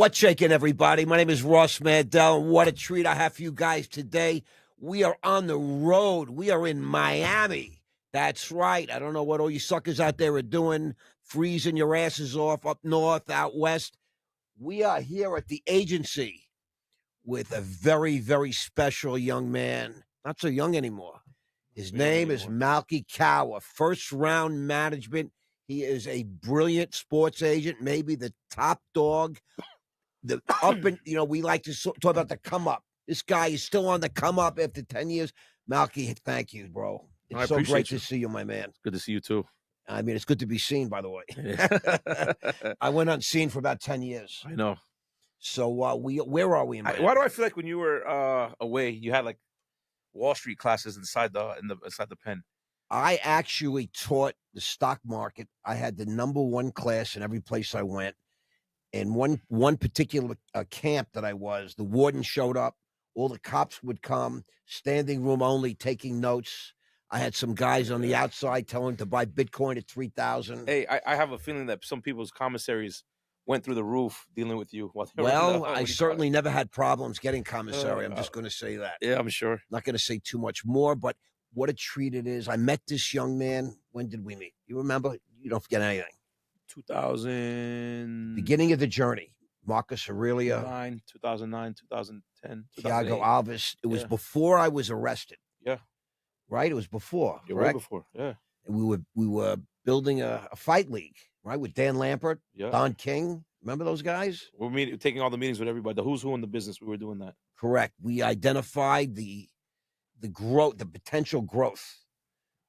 What's shaking, everybody? My name is Ross Mandell, and what a treat I have for you guys today. We are on the road. We are in Miami. That's right. I don't know what all you suckers out there are doing, freezing your asses off up north, out west. We are here at the agency with a very, very special young man. Not so young anymore. His name is Malki Kawa, first round management. He is a brilliant sports agent, maybe the top dog. The up and we like to talk about the come up. This guy is still on the come up after 10 years. Malki, thank you, bro. It's so great to see you, my man. Good to see you too. I mean, it's good to be seen, by the way. I went unseen for about 10 years. I know. So where are we in Miami? Why do I feel like when you were away, you had like Wall Street classes inside the pen? I actually taught the stock market. I had the #1 class in every place I went. And one particular camp that I was, the warden showed up. All the cops would come, standing room only, taking notes. I had some guys on the outside telling to buy Bitcoin at 3,000. Hey, I have a feeling that some people's commissaries went through the roof dealing with you. Well, I certainly never had problems getting commissary. I'm just going to say that. Yeah, I'm sure. Not going to say too much more, but what a treat it is. I met this young man. When did we meet? You remember? You don't forget anything. 2000. Beginning of the journey. Marcus Aurelio. 2009, 2010. Thiago Alves. It was before I was arrested. Yeah. Right? It was before. You're right before. Yeah. And we were building a fight league, right? With Dan Lambert, Don King. Remember those guys? We're taking all the meetings with everybody. The who's who in the business. We were doing that. Correct. We identified the growth, the potential growth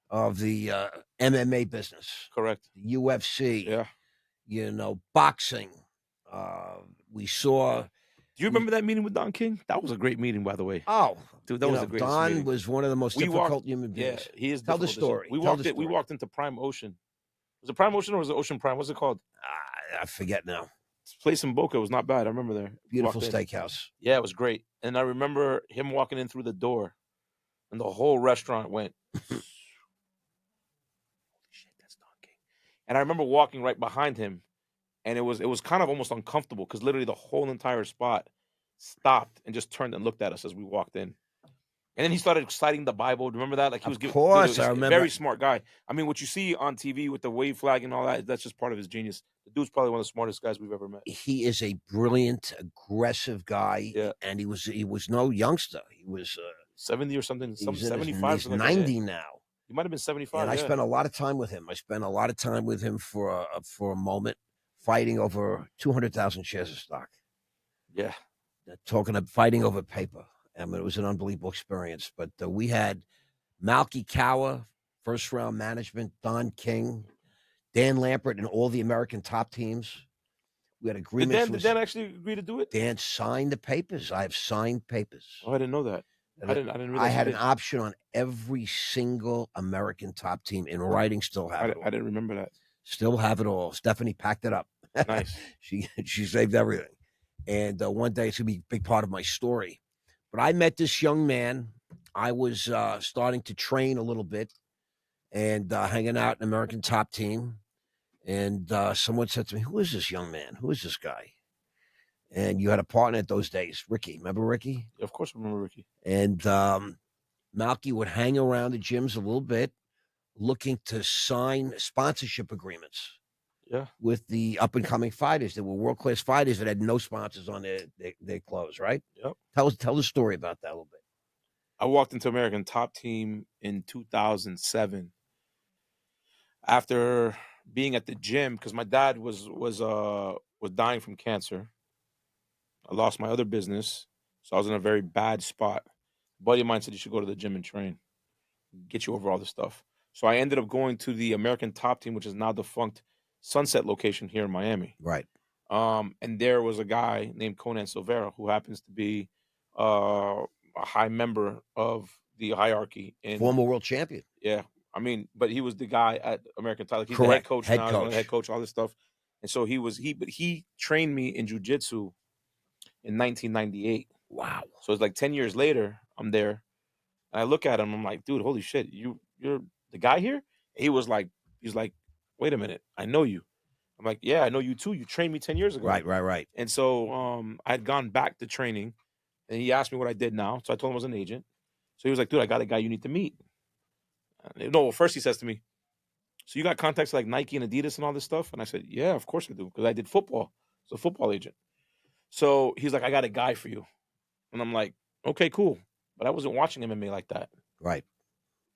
of the MMA business. Correct. The UFC. Yeah. Boxing. We saw. Do you remember that meeting with Don King? That was a great meeting, by the way. Oh, dude, that was a great meeting. Don was one of the most difficult human beings. Yeah, he is. Tell the story. We walked into Prime Ocean. Was it Prime Ocean or was it Ocean Prime? What's it called? I forget now. This place in Boca was not bad. I remember there. Beautiful steakhouse. Yeah, it was great. And I remember him walking in through the door, and the whole restaurant went. Holy shit, that's Don King. And I remember walking right behind him, and it was kind of almost uncomfortable because literally the whole entire spot stopped and just turned and looked at us as we walked in. And then he started citing the Bible. Remember that? Like he was Of course, I remember. Very smart guy. I mean, what you see on TV with the wave flag and all that, that's just part of his genius. The dude's probably one of the smartest guys we've ever met. He is a brilliant, aggressive guy. Yeah. And he was no youngster. He was 70 or something. He was 75. He's 90 now. He might have been 75. And I spent a lot of time with him. I spent a lot of time with him for a moment, fighting over 200,000 shares of stock. Yeah. Fighting over paper. I mean, it was an unbelievable experience. But we had Malki Kawa, first round management, Don King, Dan Lambert, and all the American top teams. We had agreements. Did Dan actually agree to do it? Dan signed the papers. I have signed papers. Oh, I didn't know that. I didn't realize. I had an option on every single American top team in writing. Still have it all. I didn't remember that. Still have it all. Stephanie packed it up. Nice. She saved everything. And one day it's going to be a big part of my story. But I met this young man. I was starting to train a little bit and hanging out in American top team. And someone said to me, "Who is this young man? Who is this guy?" And you had a partner at those days, Ricky. Remember Ricky? Of course I remember Ricky. And Malki would hang around the gyms a little bit looking to sign sponsorship agreements. Yeah. With the up-and-coming fighters. They were world-class fighters that had no sponsors on their clothes, right? Yep. Tell the story about that a little bit. I walked into American Top Team in 2007 after being at the gym because my dad was dying from cancer. I lost my other business, so I was in a very bad spot. A buddy of mine said you should go to the gym and train, get you over all this stuff. So I ended up going to the American Top Team, which is now defunct Sunset location here in Miami. Right. And there was a guy named Conan Silvera who happens to be a high member of the hierarchy. Former world champion. Yeah. I mean, but he was the guy at American Top. He's Correct. the head coach Head now. coach. He's the head coach, all this stuff. And so he trained me in jiu-jitsu in 1998. Wow. So it's like 10 years later, I'm there. And I look at him, I'm like, dude, holy shit, you're the guy here? He's like, wait a minute, I know you. I'm like, yeah, I know you too. You trained me 10 years ago. Right. And so I had gone back to training, and he asked me what I did now. So I told him I was an agent. So he was like, dude, I got a guy you need to meet. No, well, first he says to me, so you got contacts like Nike and Adidas and all this stuff? And I said, yeah, of course I do, because I did football. So a football agent. So he's like, I got a guy for you. And I'm like, okay, cool. But I wasn't watching MMA like that. Right.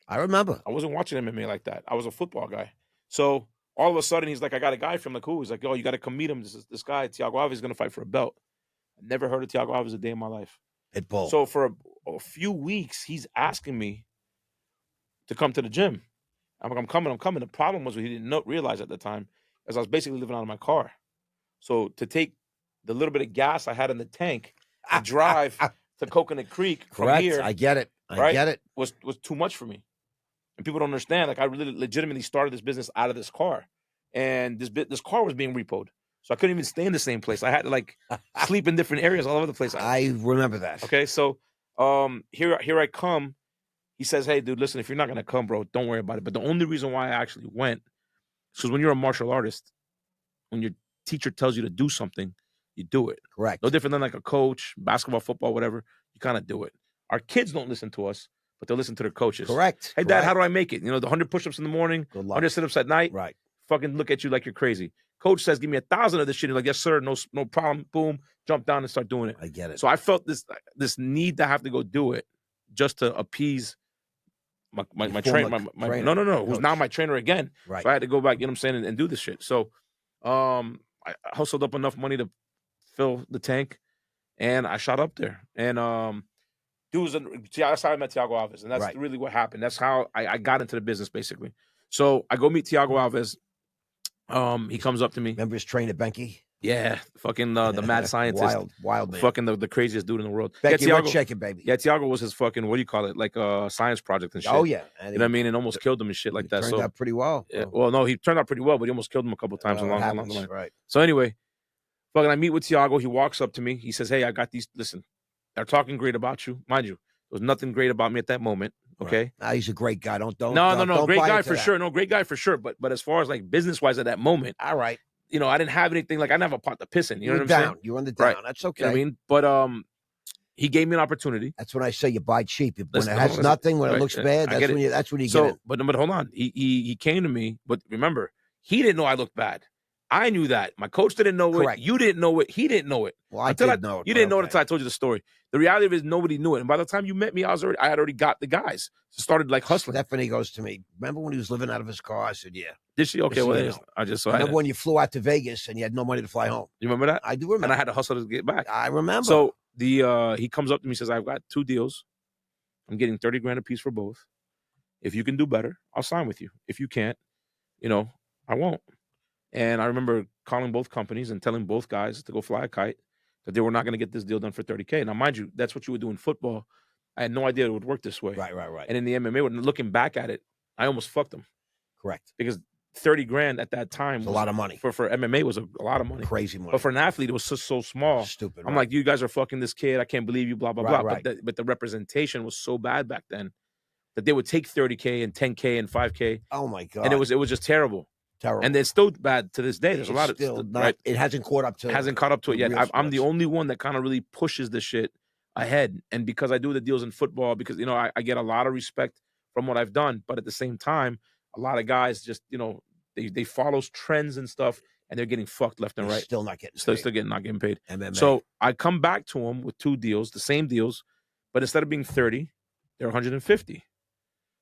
I remember. I wasn't watching MMA like that. I was a football guy. So all of a sudden, he's like, I got a guy for him. Like, who? He's like, oh, you got to come meet him. This guy, Thiago Alves, is going to fight for a belt. I never heard of Thiago Alves a day in my life. Pitbull. So for a few weeks, he's asking me to come to the gym. I'm like, I'm coming. The problem was, what he didn't realize at the time, is I was basically living out of my car. So to take the little bit of gas I had in the tank and drive to Coconut Creek from Correct. here, I get it. I get it. Was too much for me. And people don't understand. Like, I really legitimately started this business out of this car, and this car was being repoed, so I couldn't even stay in the same place. I had to like sleep in different areas all over the place. I remember that. Okay, so here I come. He says, "Hey, dude, listen. If you're not gonna come, bro, don't worry about it." But the only reason why I actually went is because when you're a martial artist, when your teacher tells you to do something, you do it. Correct. No different than like a coach, basketball, football, whatever. You kind of do it. Our kids don't listen to us, but they'll listen to their coaches. Correct. Hey, Dad, how do I make it? You know, the 100 push-ups in the morning, 100 sit-ups at night. Right. Fucking look at you like you're crazy. Coach says, give me 1,000 of this shit. You're like, yes, sir. No problem. Boom. Jump down and start doing it. I get it. So I felt this need to have to go do it just to appease my trainer. No. Who's now my trainer again. Right. So I had to go back, you know what I'm saying, and do this shit. So I hustled up enough money to fill the tank, and I shot up there. And that's how I met Thiago Alves, and that's really what happened. That's how I got into the business, basically. So I go meet Thiago Alves. He comes up to me. Remember his trainer, Benke? Yeah, fucking the mad scientist, wild man, fucking the craziest dude in the world. Benke, Thiago, shaking, baby. Yeah, Thiago was his fucking, what do you call it, like a science project and shit. Oh yeah, and you know what I mean, and almost killed him and shit like that. Turned out pretty well. Yeah, well, no, he turned out pretty well, but he almost killed him a couple of times along the line. Right. So anyway, fucking, I meet with Thiago. He walks up to me. He says, "Hey, I got these. Listen, they're talking great about you, mind you. There was nothing great about me at that moment. Okay, right. He's a great guy. Don't no, great guy for sure. No, great guy for sure. But as far as like business wise at that moment, all right. You know, I didn't have anything. Like, I didn't have a pot to piss in. You know what I'm saying? You were on the down. Right. That's okay. You know what I mean? But he gave me an opportunity. That's when I say you buy cheap. When it has nothing, when it looks bad, that's when you get it. But hold on. He came to me, but remember, he didn't know I looked bad. I knew that. My coach didn't know it. You didn't know it. He didn't know it. Well, I did know it. You didn't know it until I told you the story. The reality of it is nobody knew it. And by the time you met me, I had already got the guys. So started like hustling. Stephanie goes to me, remember when he was living out of his car? I said, yeah. Did she? Okay, well, I just saw remember when you flew out to Vegas and you had no money to fly home? You remember that? I do remember. And I had to hustle to get back. I remember. So he comes up to me and says, I've got 2 deals. I'm getting 30 grand a piece for both. If you can do better, I'll sign with you. If you can't, you know, I won't. And I remember calling both companies and telling both guys to go fly a kite, that they were not going to get this deal done for 30K. Now, mind you, that's what you would do in football. I had no idea it would work this way. Right. And in the MMA, when looking back at it, I almost fucked them. Correct. Because 30 grand at that time was a lot of money. For MMA was a lot of money. Crazy money. But for an athlete, it was just so small. Stupid. I'm like, you guys are fucking this kid. I can't believe you, blah, blah, blah. But the representation was so bad back then that they would take 30K and 10K and 5K. Oh, my God. And it was just terrible. Terrible. And it's still bad to this day. There's a lot of still not, right? It hasn't caught up to it yet. I'm the only one that kind of really pushes this shit ahead. And because I do the deals in football, because, you know, I get a lot of respect from what I've done. But at the same time, a lot of guys just, you know, they follow trends and stuff, and they're getting fucked left and right. Still not getting paid. Still not getting paid. MMA. So I come back to them with 2 deals, the same deals, but instead of being 30, they're 150.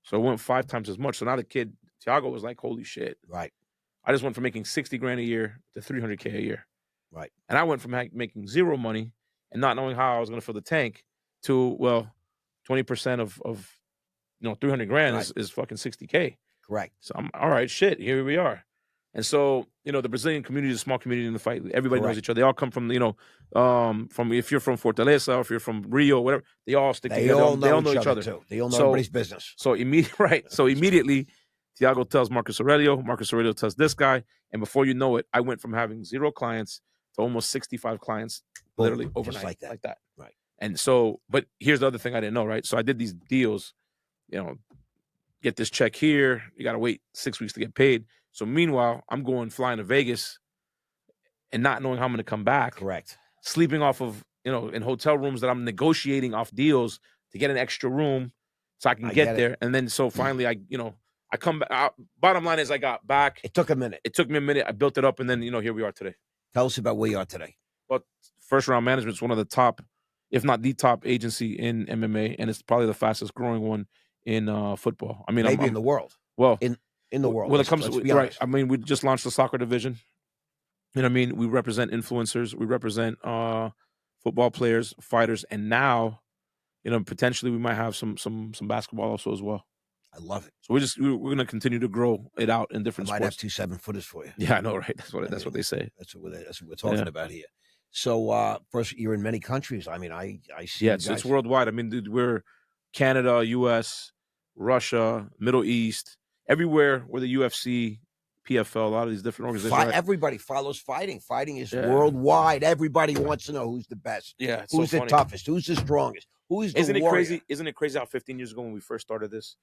So it went 5 times as much. So now the kid, Thiago, was like, holy shit. Right. I just went from making 60 grand a year to 300K a year. Right. And I went from making zero money and not knowing how I was going to fill the tank to, well, 20% of 300 grand is fucking 60K. Correct. So I'm all right, shit, here we are. And so, you know, the Brazilian community is a small community in the fight. Everybody knows each other. They all come from, you know, from if you're from Fortaleza or if you're from Rio, whatever, they all stick together. They all know each other too. They all know everybody's business. So immediately, Thiago tells Marcus Aurelio tells this guy, and before you know it, I went from having 0 clients to almost 65 clients, literally overnight, like that. Right. And so, but here's the other thing I didn't know, right? So I did these deals, you know, get this check here, you got to wait 6 weeks to get paid. So meanwhile, I'm flying to Vegas and not knowing how I'm going to come back. Correct. Sleeping off of, in hotel rooms that I'm negotiating off deals to get an extra room so I can get there. And then so finally I come back. Bottom line is I got back. It took a minute. It took me a minute. I built it up, and then, here we are today. Tell us about where you are today. Well, First Round Management is one of the top, if not the top agency in MMA, and it's probably the fastest growing one in football. I mean, maybe in the world. Well, in the world. When it comes to right, I mean, we just launched the soccer division. You know what I mean? We represent influencers. We represent football players, fighters, and now, potentially we might have some basketball also as well. I love it. So we're going to continue to grow it out in different sports. Might have 2 7-footers for you. Yeah, I know, right? That's what they say. That's what we're talking about here. So first, you're in many countries. I mean, I see. Yeah, it's worldwide. I mean, dude, we're Canada, U.S., Russia, Middle East, everywhere where the UFC, PFL, a lot of these different organizations. Everybody follows fighting. Fighting is worldwide. Everybody wants to know who's the best. Yeah, who's the toughest? Who's the strongest? Who's the Isn't it warrior? crazy? Isn't it crazy how 15 years ago when we first started this,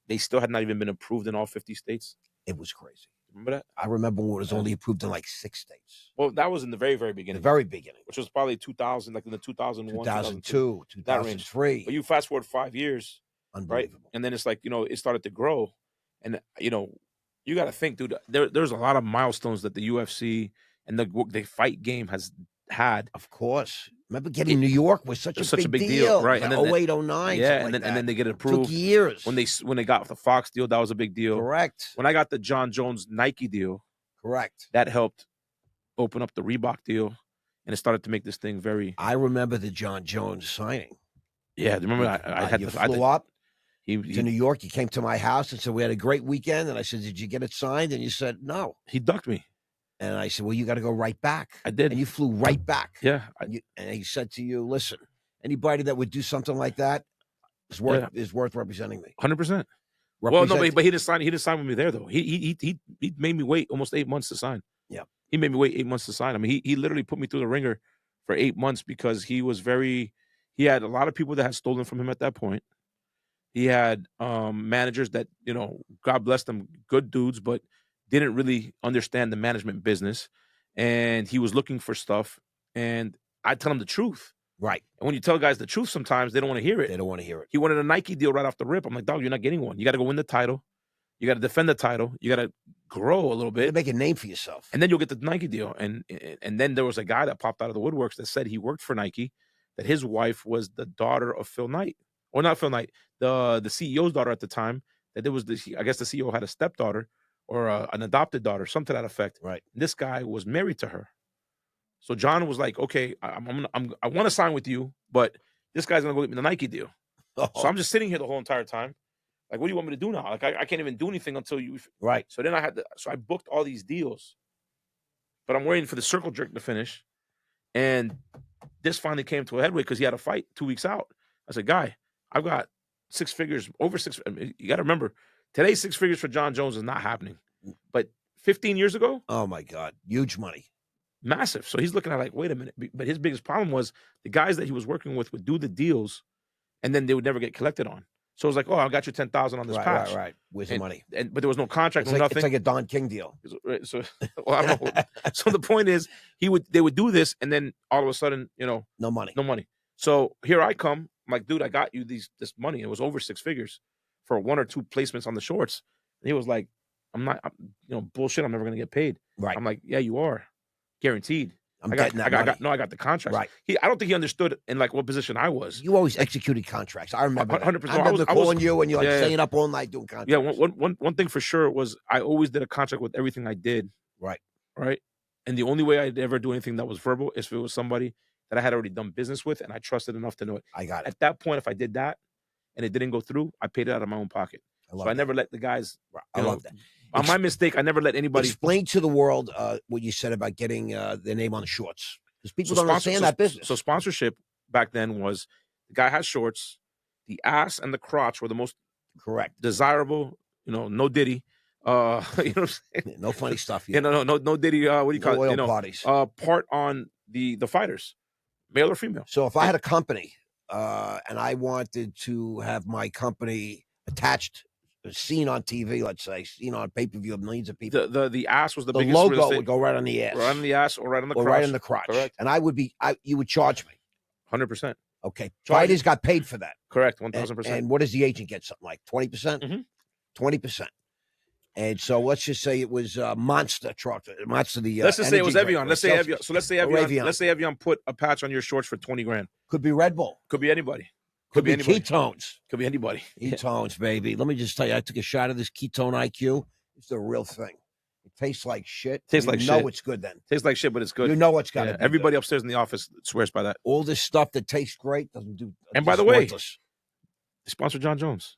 they still had not even been approved in all 50 states? It was crazy. Remember that? I remember when it was only approved in like 6 states. Well, that was in the very, very beginning. The very beginning. Which was probably 2000, like in the 2001, 2002, 2003. But you fast forward 5 years, unbelievable. Right? And then it's like, it started to grow. And, you got to think, dude, there's a lot of milestones that the UFC and the fight game has had. Of course. Remember getting New York was such a big deal. Right. And then 08, 09. Yeah, and then they get approved. It took years. When they got the Fox deal, that was a big deal. Correct. When I got the Jon Jones Nike deal. Correct. That helped open up the Reebok deal, and it started to make this thing very. I remember the Jon Jones signing. Yeah, remember I had you flew up to New York. You came to my house and said we had a great weekend, and I said, "Did you get it signed?" And you said, "No." He ducked me, and I said, "Well, you got to go right back." I did, and you flew right back. Yeah, and he said to you, "Listen, anybody that would do something like that is worth representing me." 100%. Well, no, but he didn't sign. He didn't sign with me there though. He made me wait almost 8 months to sign. Yeah, he made me wait 8 months to sign. I mean, he literally put me through the ringer for 8 months because he had a lot of people that had stolen from him at that point. He had managers that, God bless them, good dudes, but didn't really understand the management business. And he was looking for stuff. And I tell him the truth. Right. And when you tell guys the truth, sometimes they don't want to hear it. They don't want to hear it. He wanted a Nike deal right off the rip. I'm like, dog, you're not getting one. You got to go win the title. You got to defend the title. You got to grow a little bit. Make a name for yourself. And then you'll get the Nike deal. And then there was a guy that popped out of the woodworks that said he worked for Nike, that his wife was the daughter of Phil Knight. Or not Phil Knight, the CEO's daughter at the time. That there was I guess the CEO had a stepdaughter or an adopted daughter, something to that effect. Right. This guy was married to her. So John was like, okay, I want to sign with you, but this guy's gonna go get me the Nike deal. Oh. So I'm just sitting here the whole entire time. Like, what do you want me to do now? Like, I can't even do anything until you. Right. So then I booked all these deals, but I'm waiting for the circle jerk to finish, and this finally came to a headway because he had a fight 2 weeks out. I said, guy, I've got 6 figures, over 6. I mean, you got to remember, today 6 figures for Jon Jones is not happening, but 15 years ago, oh my God, huge money. Massive. So he's looking at like, wait a minute. But his biggest problem was the guys that he was working with would do the deals, and then they would never get collected on. So it was like, oh, I got you 10,000 on this patch. Right. Where's the money? But there was no contract, It's nothing. like a Don King deal. So, well, I don't know. So the point is, they would do this, and then all of a sudden, no money. So here I come. I'm like, dude, I got you this money. It was over 6 figures for 1 or 2 placements on the shorts. And he was like, bullshit. I'm never gonna get paid. Right. I'm like, yeah, you are. Guaranteed. I got the contract. Right. I don't think he understood in like what position I was. You always executed contracts. I remember 100%. I remember calling you and you're like staying up all night doing contracts. Yeah, one thing for sure was I always did a contract with everything I did. Right. And the only way I'd ever do anything that was verbal is if it was somebody that I had already done business with and I trusted enough to know it. I got it. At that point, if I did that and it didn't go through, I paid it out of my own pocket. I never let the guys. I love that. On my mistake, I never let anybody. Explain to the world what you said about getting their name on the shorts. Because people don't understand that business. So sponsorship back then was the guy had shorts, the ass and the crotch were the most correct, desirable. No Diddy. You know what I'm saying? No funny stuff. No Diddy. What do you call it? Parties. Part on the fighters, male or female. So if I had a company and I wanted to have my company attached seen on TV, let's say, seen on pay-per-view of millions of people. The ass was the The biggest real logo estate. would go right on the ass. Right on the ass or right on the or crotch. right in the crotch. Correct. And you would charge me. 100%. Okay. Charge Fighters you. got paid for that. Correct. 1,000%. And what does the agent get? Something like 20%? Mhm. 20%. And so let's just say it was Monster truck. Monster the let's just say it was energy Evian. drink, Let's say Evian. So let's say or Evian. Evian. Let's say Evian put a patch on your shorts for 20 grand. Could be Red Bull. Could be anybody. Could be anybody. ketones. Could be anybody. Ketones, baby. Let me just tell you, I took a shot of this ketone IQ. It's the real thing. It tastes like shit. Tastes like shit. shit. You know it's good then. Tastes like shit, but it's good. You know it's got to be everybody good. upstairs in the office swears by that. All this stuff that tastes great doesn't do. And by the way, worthless. they sponsor Jon Jones.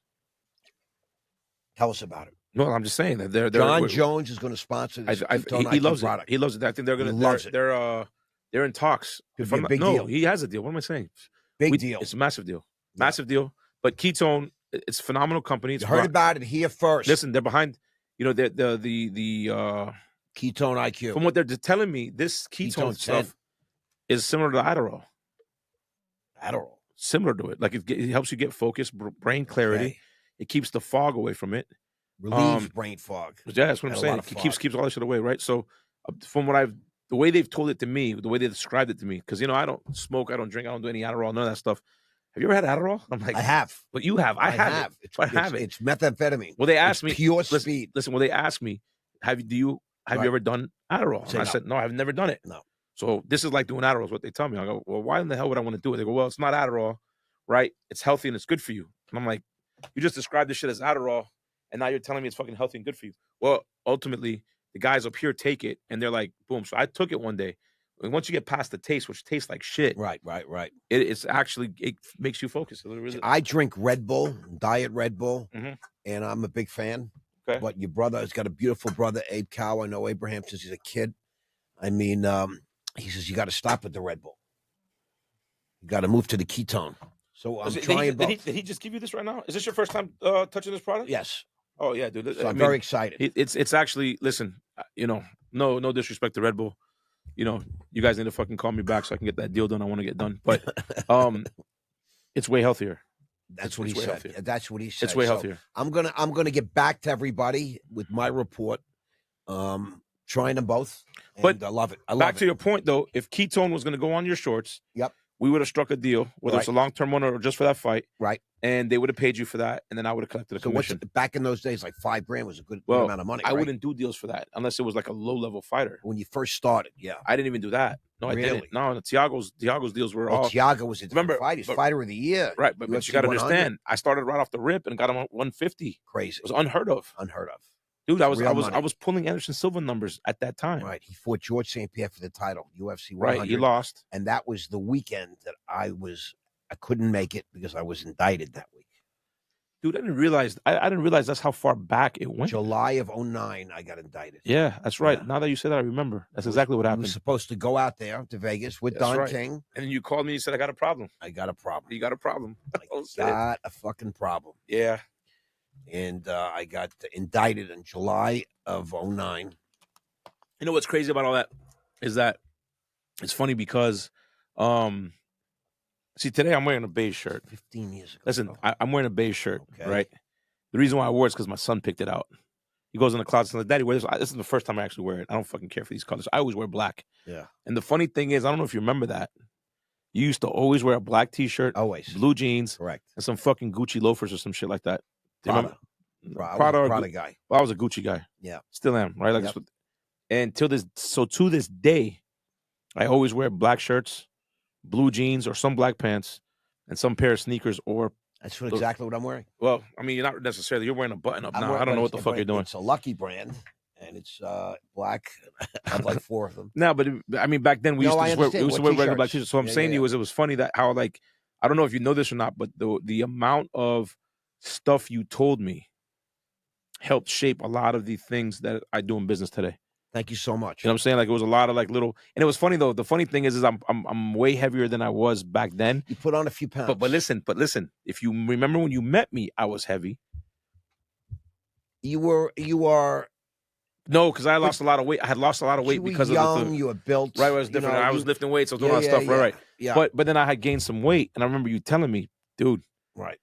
Tell us about it. No, I'm just saying that they're Jon Jones is going to sponsor this ketone he IQ loves product. it. He loves it. I think they're going to. They're in talks. Could be a big deal. He has a deal. What am I saying? Big deal. It's a massive deal. Massive deal. But Ketone, it's a phenomenal company. It's you heard about it here first. Listen, they're behind. You know, the ketone IQ. From what they're telling me, this ketone stuff is similar to Adderall. Adderall. Similar to it. Like it helps you get focus, brain clarity. Okay. It keeps the fog away from it. Relieves brain fog. Yeah, that's what I'm saying. It keeps all that shit away, right? So from what the way they've told it to me, the way they described it to me, because, you know, I don't smoke, I don't drink, I don't do any Adderall, none of that stuff. Have you ever had Adderall? I'm like, I have. But you have. I have. It's methamphetamine. Well, they asked me. Pure speed. Listen, well, they asked me, have you ever done Adderall? And I said, no, I've never done it. No. So this is like doing Adderall is what they tell me. I go, well, why in the hell would I want to do it? They go, well, it's not Adderall, right? It's healthy and it's good for you. And I'm like, you just described this shit as Adderall, and now you're telling me it's fucking healthy and good for you. Well, ultimately, the guys up here take it, and they're like, boom. So I took it one day. And once you get past the taste, which tastes like shit. Right. It's actually, it makes you focus. I drink Red Bull, Diet Red Bull, and I'm a big fan. Okay. But your brother has got a beautiful brother, Abe Kawa. I know Abraham since he's a kid. I mean, he says, you got to stop with the Red Bull. You got to move to the ketone. So I'm trying both. Did he just give you this right now? Is this your first time touching this product? Yes. Oh, yeah, dude. So I'm very excited. It's actually, listen, you know, no disrespect to Red Bull. You know, you guys need to fucking call me back so I can get that deal done. I want to get done. But it's way healthier. That's what he said. That's what he said. It's way healthier. I'm gonna get back to everybody with my report. Trying them both. But I love it. Back to your point though, if ketone was gonna go on your shorts, yep, we would have struck a deal, whether it's a long-term one or just for that fight. Right. And they would have paid you for that, and then I would have collected a commission. Back in those days, like $5,000 was a good amount of money. I wouldn't do deals for that unless it was like a low-level fighter. When you first started, yeah. I didn't even do that. No, really? I didn't. No, Thiago's deals were all. Thiago was his fighter of the year. Right, but you got to understand, I started right off the rip and got him at 150. Crazy. It was unheard of. Dude, I was pulling Anderson Silva numbers at that time. Right. He fought George St. Pierre for the title, UFC 100. Right, he lost. And that was the weekend that I couldn't make it because I was indicted that week. Dude, I didn't realize that's how far back it went. July of 2009, I got indicted. Yeah, that's right. Yeah. Now that you said that, I remember. That's exactly what happened. I was supposed to go out there to Vegas with Don King. And then you called me and you said, I got a problem. I got a problem. You got a problem. I got a fucking problem. Yeah. And I got indicted in July of 2009. You know what's crazy about all that is that it's funny because, see, today I'm wearing a beige shirt. 15 years ago. Listen, I'm wearing a beige shirt, right? The reason why I wore it is because my son picked it out. He goes in the closet and says, Daddy, wear this. This is the first time I actually wear it. I don't fucking care for these colors. I always wear black. Yeah. And the funny thing is, I don't know if you remember that. You used to always wear a black T-shirt. Always. Blue jeans. Correct. And some fucking Gucci loafers or some shit like that. Prada guy. Well, I was a Gucci guy. Yeah. Still am, right? Like and to this day, I always wear black shirts, blue jeans, or some black pants, and some pair of sneakers. Or that's exactly what I'm wearing. Well, I mean, you're not necessarily. You're wearing a button up now. I don't know what the fuck you're doing. It's a Lucky brand, and it's black. I have like 4 of them. No, but I mean, back then we used to wear regular black t-shirts. So I'm saying to you is it was funny that how like I don't know if you know this or not, but the amount of stuff you told me helped shape a lot of the things that I do in business today. Thank you so much. You know what I'm saying? Like it was a lot of like little, and it was funny though. The funny thing is I'm way heavier than I was back then. You put on a few pounds. But listen. If you remember when you met me, I was heavy. You are. No, because I lost a lot of weight. I had lost a lot of weight because young, of the you were built. Right, I was different. I was lifting weights. I was doing all that stuff. Right. Yeah. But then I had gained some weight, and I remember you telling me, dude. Right.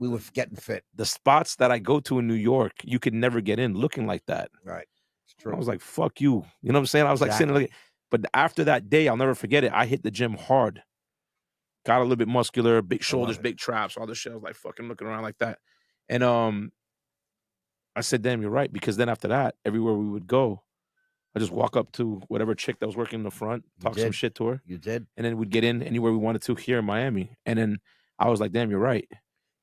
We were getting fit. The spots that I go to in New York, you could never get in looking like that. Right. It's true. I was like, fuck you. You know what I'm saying? I was like sitting there, but after that day, I'll never forget it. I hit the gym hard. Got a little bit muscular, big shoulders, big traps, all the shit. I was like fucking looking around like that. And I said, damn, you're right. Because then after that, everywhere we would go, I just walk up to whatever chick that was working in the front, talk some shit to her. You did. And then we'd get in anywhere we wanted to here in Miami. And then I was like, damn, you're right.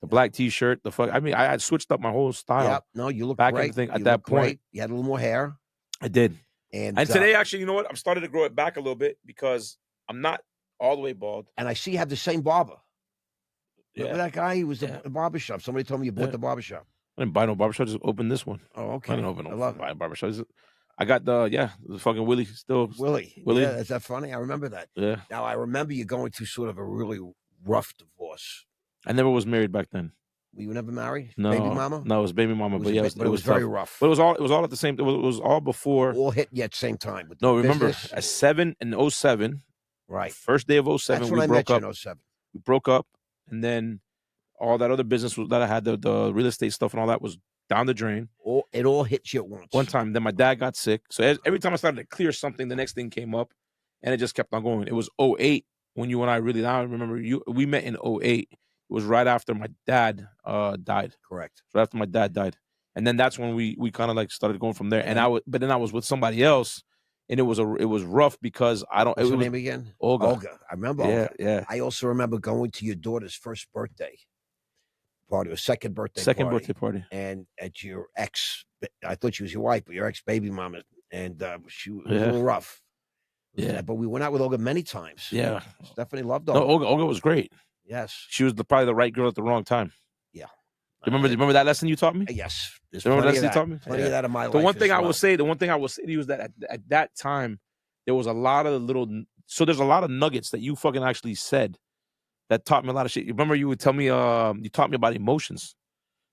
The black T-shirt, the fuck. I mean, I had switched up my whole style. Yeah, no, you look back great. At that point. Great. You had a little more hair. I did. And today, actually, you know what? I'm starting to grow it back a little bit because I'm not all the way bald. And I see you have the same barber. Yeah. Remember that guy? He was the barbershop. Somebody told me you bought the barbershop. I didn't buy no barbershop. Just opened this one. Oh, okay. I didn't open no barbershop. I got the fucking Willie still. Willie. Yeah, is that funny? I remember that. Yeah. Now, I remember you going through sort of a really rough divorce. I never was married back then. Were you never married? No. Baby mama? No, it was baby mama. But it was very tough. rough. But it was all at the same. It was all before. All hit you at the same time. With no, remember business. at 07. Right. First day of 07, That's when we I broke met up. You in 07. We broke up, and then all that other business that I had, the real estate stuff and all that was down the drain. It all hit you at once. One time, then my dad got sick. So every time I started to clear something, the next thing came up, and it just kept on going. It was 08 when you and I really, now I remember we met in 08. It was right after my dad died. Correct. Right after my dad died. And then that's when we kind of like started going from there. And but then I was with somebody else, and it was rough because I don't. What's her name again? Olga. I remember. Olga. Yeah. I also remember going to your daughter's first birthday party, or second birthday party. And at your ex, I thought she was your wife, but your ex baby mama, and she was a little rough. Yeah, but we went out with Olga many times. Yeah, Stephanie loved Olga. No, Olga was great. Yes, she was probably the right girl at the wrong time. Yeah. Remember that lesson you taught me? Yes. There's remember that lesson you taught me? Plenty of that in my life. The one thing I will say to you is that at that time, there was a lot of there's a lot of nuggets that you fucking actually said that taught me a lot of shit. You remember you would tell me, you taught me about emotions.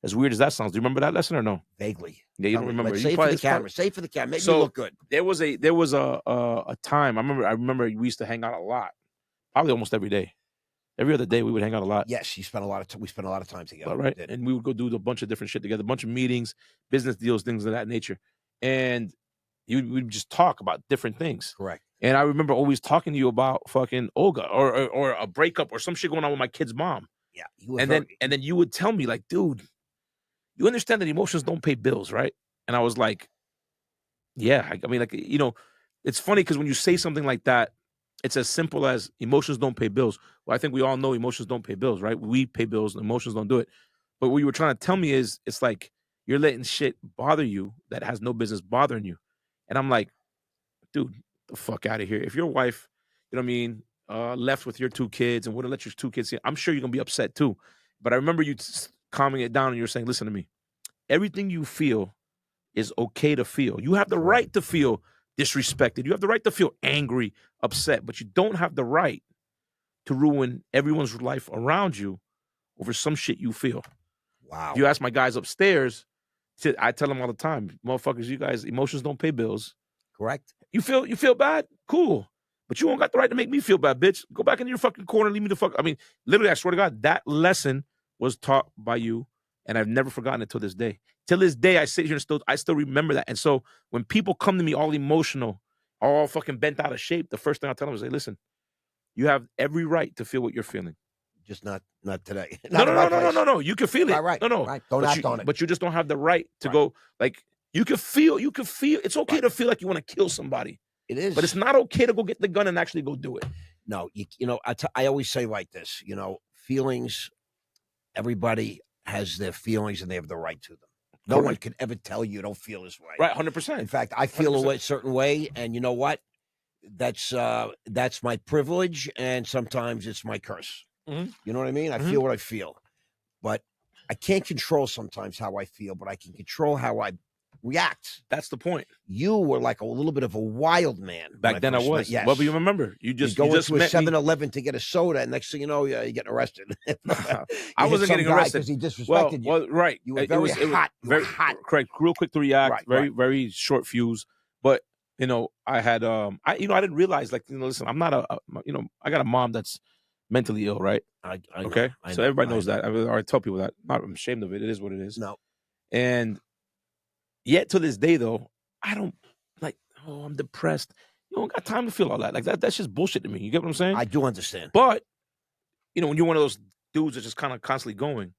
As weird as that sounds, do you remember that lesson or no? Vaguely. Yeah, you don't remember. Say for the camera. Say for the camera. Make me look good. There was a time. I remember we used to hang out a lot, probably almost every day. Every other day we would hang out a lot. Yes, we spent a lot of time together. Right, and we would go do a bunch of different shit together, a bunch of meetings, business deals, things of that nature, and we would just talk about different things. Correct. And I remember always talking to you about fucking Olga or a breakup or some shit going on with my kid's mom. Yeah, and then you would tell me like, dude, you understand that emotions don't pay bills, right? And I was like, yeah. I mean, like, you know, it's funny because when you say something like that, it's as simple as emotions don't pay bills. Well, I think we all know emotions don't pay bills, right? We pay bills and emotions don't do it. But what you were trying to tell me is it's like you're letting shit bother you that has no business bothering you. And I'm like, dude, the fuck out of here. If your wife, you know what I mean, left with your two kids and wouldn't let your two kids see, I'm sure you're going to be upset too. But I remember you calming it down and you're saying, listen to me. Everything you feel is okay to feel. You have the right to feel disrespected. You have the right to feel angry, upset, but you don't have the right to ruin everyone's life around you over some shit you feel. Wow. If you ask my guys upstairs, I tell them all the time, motherfuckers, you guys, emotions don't pay bills. Correct. You feel bad? Cool. But you don't got the right to make me feel bad, bitch. Go back in your fucking corner, leave me the fuck. I mean, literally, I swear to God, that lesson was taught by you, and I've never forgotten it till this day. Till this day, I sit here and I still remember that. And so when people come to me all emotional, all fucking bent out of shape, the first thing I tell them is, hey, listen, you have every right to feel what you're feeling. Just not today. No. You can feel it. Right. No. Right. Don't act on it. But you just don't have the right to go, like, you can feel. It's okay to feel like you want to kill somebody. It is. But it's not okay to go get the gun and actually go do it. No, you know, I always say like this, you know, feelings, everybody has their feelings and they have the right to them. No one can ever tell you don't feel this way. Right, 100%. In fact, I feel a certain way, and you know what? That's my privilege, and sometimes it's my curse. Mm-hmm. You know what I mean? I feel what I feel. But I can't control sometimes how I feel, but I can control how I react. That's the point. You were like a little bit of a wild man. Back then I was. Yes. Well, but you remember, you go into a 7-Eleven to get a soda, and next thing you know, you're getting arrested. I wasn't getting arrested because he disrespected you. Well, right. You were very hot. Very hot. Correct. Real quick to react. Very short fuse. But you know, I had I didn't realize, like, you know, listen, I'm not I got a mom that's mentally ill, right? I know. Okay, I so know, everybody I knows know. that. I tell people that. I'm ashamed of it. It is what it is. No, And yet to this day, though, I don't like. Oh, I'm depressed. You don't got time to feel all that. Like that. That's just bullshit to me. You get what I'm saying? I do understand. But when you're one of those dudes that's just kind of constantly going,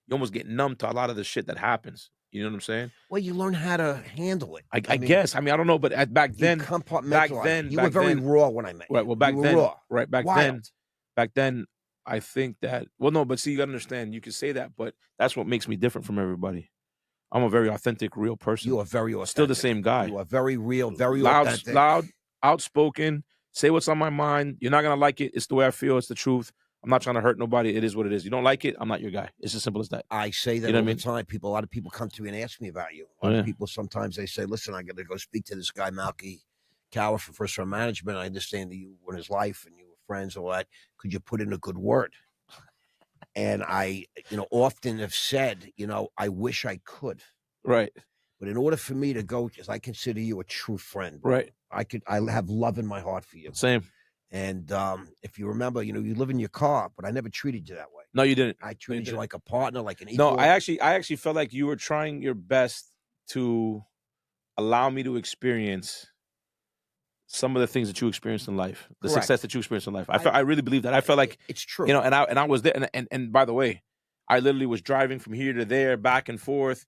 you almost get numb to a lot of the shit that happens. You know what I'm saying? Well, you learn how to handle it. I guess. I mean, I don't know, but back You then, compartmentalize it. You were very raw when I met you. right? Well, back You were then, raw. right? Wild. Back then, I think that. Well, no, but see, you gotta understand. You can say that, but that's what makes me different from everybody. I'm a very authentic, real person. You are very authentic. Still the same guy. You are very real, very loud, authentic. outspoken. Say what's on my mind. You're not gonna like it. It's the way I feel. It's the truth. I'm not trying to hurt nobody. It is what it is. You don't like it, I'm not your guy. It's as simple as that. I say that all the time. A lot of people come to me and ask me about you. A lot of people, sometimes they say, listen, I got to go speak to this guy, Malki Kawa, for First Round Management. I understand that you were in his life and you were friends, all that. Could you put in a good word? And I, often have said, I wish I could. Right. But in order for me to go, because I consider you a true friend. Right. I have love in my heart for you. Same. And if you remember, you live in your car, but I never treated you that way. No, you didn't. I treated you like a partner, like an equal. No, I actually felt like you were trying your best to allow me to experience some of the things that you experienced in life, the success that you experienced in life. I really believe that. I felt like it's true. And I was there. And by the way, I literally was driving from here to there, back and forth,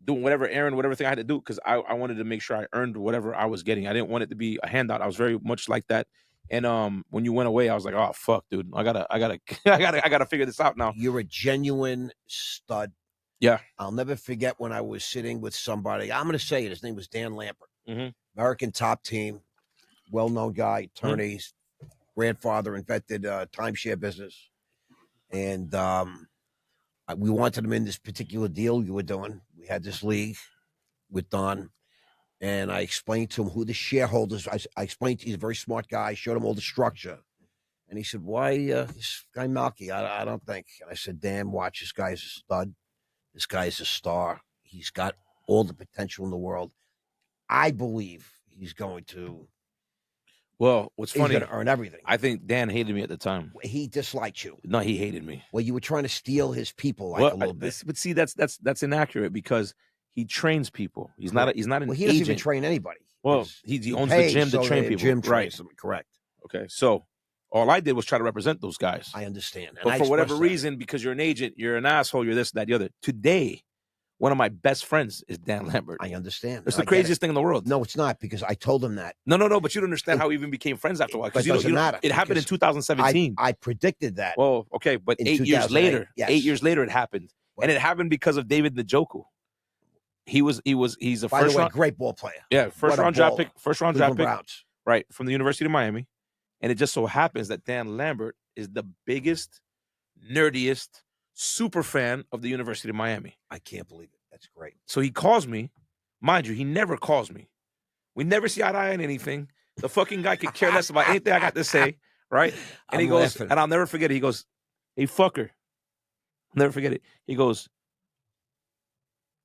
doing whatever errand, whatever thing I had to do, because I wanted to make sure I earned whatever I was getting. I didn't want it to be a handout. I was very much like that. And when you went away, I was like, oh fuck, dude. I gotta figure this out now. You're a genuine stud. Yeah. I'll never forget when I was sitting with somebody. I'm gonna say it, his name was Dan Lambert. Mm-hmm. American top team, well-known guy, attorneys, grandfather invented timeshare business. And we wanted him in this particular deal you were doing. We had this league with Don. And I explained to him who the shareholders. I explained he's a very smart guy. Showed him all the structure, and he said, "Why this guy Malki? I don't think." And I said, "Damn, watch, this guy's a stud. This guy's a star. He's got all the potential in the world. I believe he's going to." Well, what's funny? He's going to earn everything. I think Dan hated me at the time. He disliked you. No, he hated me. Well, you were trying to steal his people a little bit. But see, that's inaccurate because he trains people. He's not an He doesn't agent. even train anybody. Well, he owns the gym to train people. Gym right. Them. Correct. Okay. So all I did was try to represent those guys. I understand. But for whatever reason, because you're an agent, you're an asshole, you're this, that, the other. Today, one of my best friends is Dan Lambert. I understand. It's the craziest thing in the world. No, it's not, because I told him that. No, but you don't understand how we even became friends after a while. But it doesn't matter. It happened in 2017. I predicted that. Well, okay, but 8 years later, yes. 8 years later it happened. And it happened because of David Njoku. He's a By first the way, round, great ball player. yeah, first round draft pick, Browns. right, from the University of Miami. And it just so happens that Dan Lambert is the biggest, nerdiest, super fan of the University of Miami. I can't believe it. That's great. So he calls me. Mind you, he never calls me. We never see eye to eye on anything. The fucking guy could care less about anything I got to say, right? And he goes, and I'll never forget it. He goes, "Hey, fucker." I'll never forget it. He goes,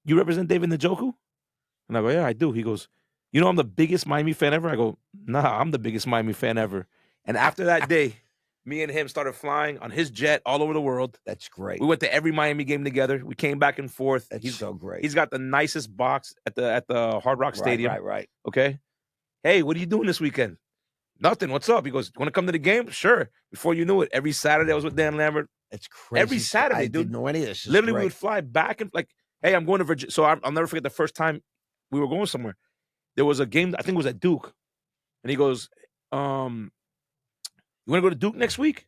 "You represent David Njoku?" And I go, "Yeah, I do." He goes, "You know I'm the biggest Miami fan ever?" I go, "Nah, I'm the biggest Miami fan ever." And after that day, me and him started flying on his jet all over the world. That's great. We went to every Miami game together. We came back and forth. He's so great. He's got the nicest box at the Hard Rock Stadium. Right. Okay. Hey, what are you doing this weekend? Nothing. What's up? He goes, "Want to come to the game?" Sure. Before you knew it, every Saturday I was with Dan Lambert. It's crazy. Every Saturday, I dude. didn't know any of this. Literally, we would fly back and like, "Hey, I'm going to Virginia." So I'll never forget the first time we were going somewhere. There was a game, I think it was at Duke. And he goes, "You want to go to Duke next week?"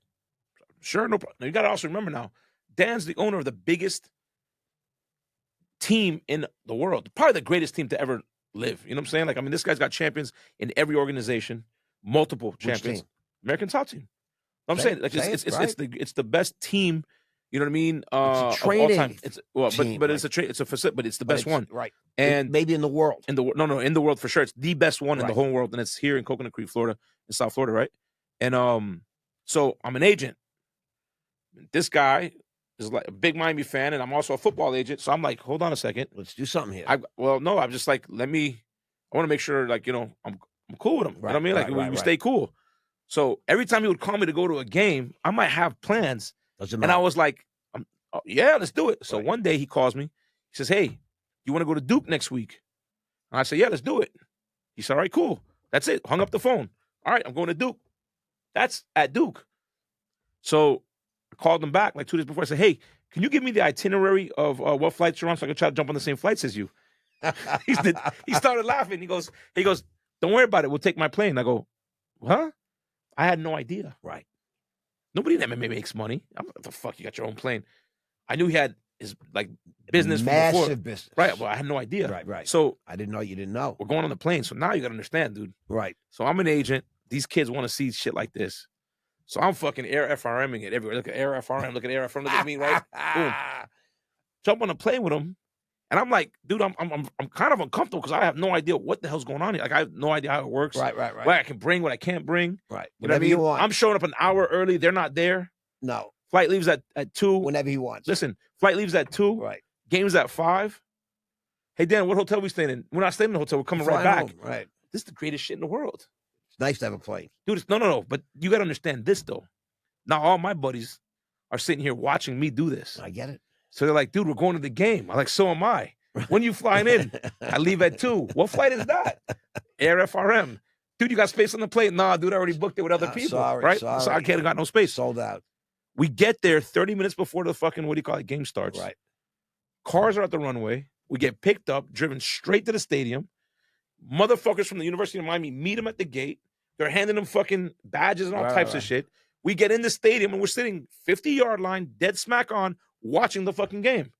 Sure, no problem. Now, you got to also remember now, Dan's the owner of the biggest team in the world. Probably the greatest team to ever live. You know what I'm saying? Like, I mean, this guy's got champions in every organization, multiple champions. Team? American top team. I'm saying, like, it's the best team. You know what I mean? It's a training. Of all time. But it's a facility, but it's the best one, right? And maybe in the world. in the world for sure. It's the best one in the whole world, and it's here in Coconut Creek, Florida, in South Florida, right? And so I'm an agent. This guy is like a big Miami fan, and I'm also a football agent. So I'm like, hold on a second, let's do something here. I'm just like, I want to make sure, like, I'm cool with him. You know what I mean? Like, we stay cool. So every time he would call me to go to a game, I might have plans. Doesn't And matter. I was like, oh, yeah, let's do it. So Right. one day he calls me. He says, hey, you want to go to Duke next week? And I said, yeah, let's do it. He said, all right, cool. That's it. Hung up the phone. All right, I'm going to Duke. That's at Duke. So I called him back like 2 days before. I said, hey, can you give me the itinerary of what flights you're on so I can try to jump on the same flights as you? He started laughing. He goes, don't worry about it. We'll take my plane. I go, huh? I had no idea. Right. Nobody in MMA makes money. What the fuck? You got your own plane. I knew he had his like business Massive from before. business. Right. Well, I had no idea. Right. So I didn't know you didn't know. we're going on the plane. So now you got to understand, dude. Right. So I'm an agent. These kids want to see shit like this. So I'm fucking air FRMing it everywhere. Look at air FRM. Look at air FRM. Look at me, right? Boom. Jump on a plane with them. And I'm like, dude, I'm kind of uncomfortable because I have no idea what the hell's going on here. Like I have no idea how it works. Right. What I can bring, what I can't bring. Right. You know what I mean? You want. I'm showing up an hour early. They're not there. No. Flight leaves at 2. Whenever he wants. Listen, flight leaves at 2. Right. Game's at 5. Hey, Dan, what hotel we staying in? We're not staying in the hotel. We're coming right back. Home. Right. This is the greatest shit in the world. It's nice to have a plane. Dude, no. But you got to understand this, though. Now, all my buddies are sitting here watching me do this. I get it. So they're like, dude, we're going to the game. I'm like, so am I. When you flying in? I leave at 2. What flight is that? Air FRM. Dude, you got space on the plane? Nah, dude, I already booked it with other people. Sorry, right? sorry. So I can't got no space. Sold out. We get there 30 minutes before the fucking, game starts. Right. Cars are at the runway. We get picked up, driven straight to the stadium. Motherfuckers from the University of Miami meet them at the gate. They're handing them fucking badges and all types of shit. We get in the stadium and we're sitting 50-yard line, dead smack on, watching the fucking game.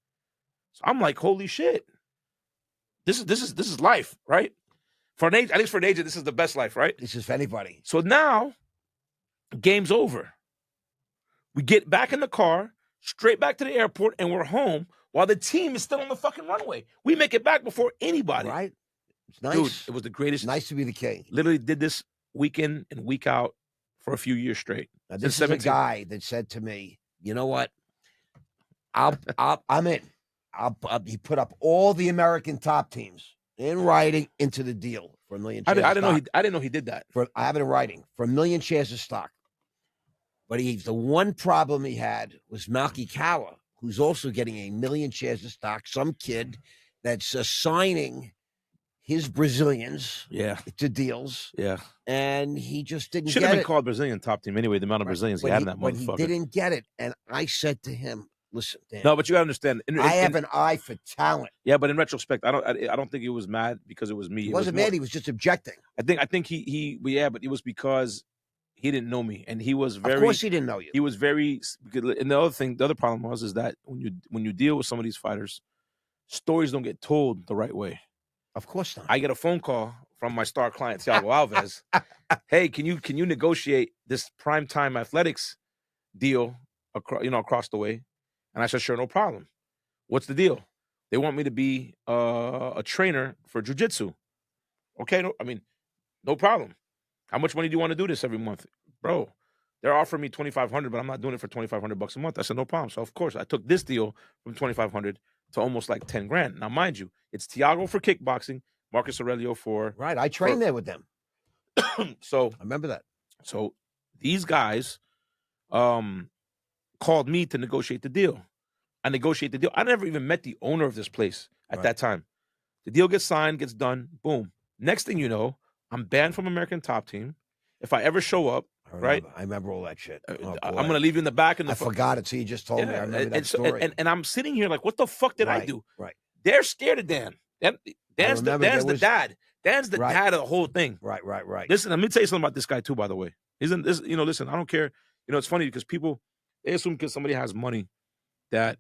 So I'm like, holy shit. This is life, right? For an age, at least for an agent, this is the best life, right? This is for anybody. So now, game's over. We get back in the car, straight back to the airport, and we're home while the team is still on the fucking runway. We make it back before anybody. Right? It's nice. Dude, it was the greatest. Nice to be the king. Literally did this week in and week out for a few years straight. Now, this is a guy that said to me, you know what? I'm in. He put up all the American top teams in writing into the deal for $1 million. I didn't know he did that. I have it in writing for $1 million shares of stock. But the one problem he had was Malki Kawa, who's also getting $1 million shares of stock. Some kid that's assigning his Brazilians to deals. Yeah. And he just didn't Should get have it. been called Brazilian top team anyway, the amount of Brazilians he had in that But motherfucker. he didn't get it. And I said to him, listen, Dan. No, but you got to understand. I have an eye for talent. Yeah, but in retrospect, I don't think he was mad because it was me. He wasn't mad. He was just objecting. I think but it was because he didn't know me, and he was very. Of course, he didn't know you. He was very. And the other problem was that when you deal with some of these fighters, stories don't get told the right way. Of course not. I get a phone call from my star client, Thiago Alves. Hey, can you negotiate this primetime athletics deal across the way? And I said, sure, no problem. What's the deal? They want me to be a trainer for jiu-jitsu. Okay, no problem. How much money do you want to do this every month? Bro, they're offering me $2,500, but I'm not doing it for $2,500 a month. I said, no problem. So, of course, I took this deal from $2,500 to almost like $10,000. Now, mind you, it's Thiago for kickboxing, Marcus Aurelio for... Right, I trained there with them. So I remember that. So these guys called me to negotiate the deal. I negotiate the deal. I never even met the owner of this place at that time. The deal gets signed, gets done, boom. Next thing you know, I'm banned from American Top Team. If I ever show up, I remember all that shit. I'm going to leave you in the back. I forgot it, so you just told me. I remember that story. And I'm sitting here like, what the fuck did I do? Right. They're scared of Dan. Dan's the dad. Dan's the dad of the whole thing. Right. Listen, let me tell you something about this guy too, by the way. Listen, I don't care. It's funny because people, they assume because somebody has money that,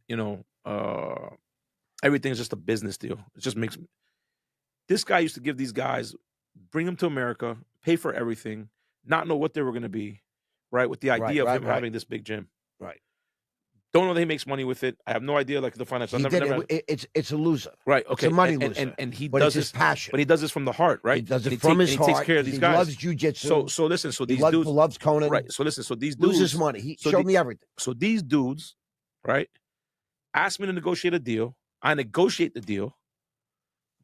everything is just a business deal. It just makes me. This guy used to give these guys, bring them to America, pay for everything, not know what they were going to be, right? With the idea of him having this big gym. Right. Don't know that he makes money with it. I have no idea, like the financial. It's a loser. Right. Okay. It's a money loser. And he but does it's his passion. But he does this from the heart, right? He does it from his heart. He takes care of these guys. He loves jiu-jitsu. So listen. So these dudes loves Conan. Right. So listen. So these dudes loses money. He showed me everything. So these dudes, right, asked me to negotiate a deal. I negotiate the deal.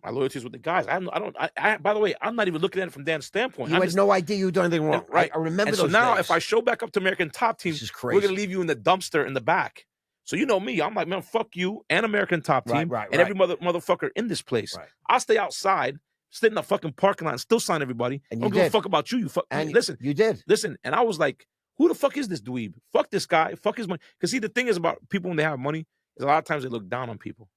My loyalty is with the guys. By the way, I'm not even looking at it from Dan's standpoint. You had no idea you were doing anything wrong. Right. I remember and those so now, days. if I show back up to American Top Team, This is crazy. we're going to leave you in the dumpster in the back. So you know me. I'm like, man, fuck you and American Top Team and every motherfucker in this place. Right. I'll stay outside, sit in the fucking parking lot and still sign everybody. And I don't give a fuck about you. Listen. You did. Listen. And I was like, who the fuck is this dweeb? Fuck this guy. Fuck his money. Because see, the thing is about people when they have money is a lot of times they look down on people.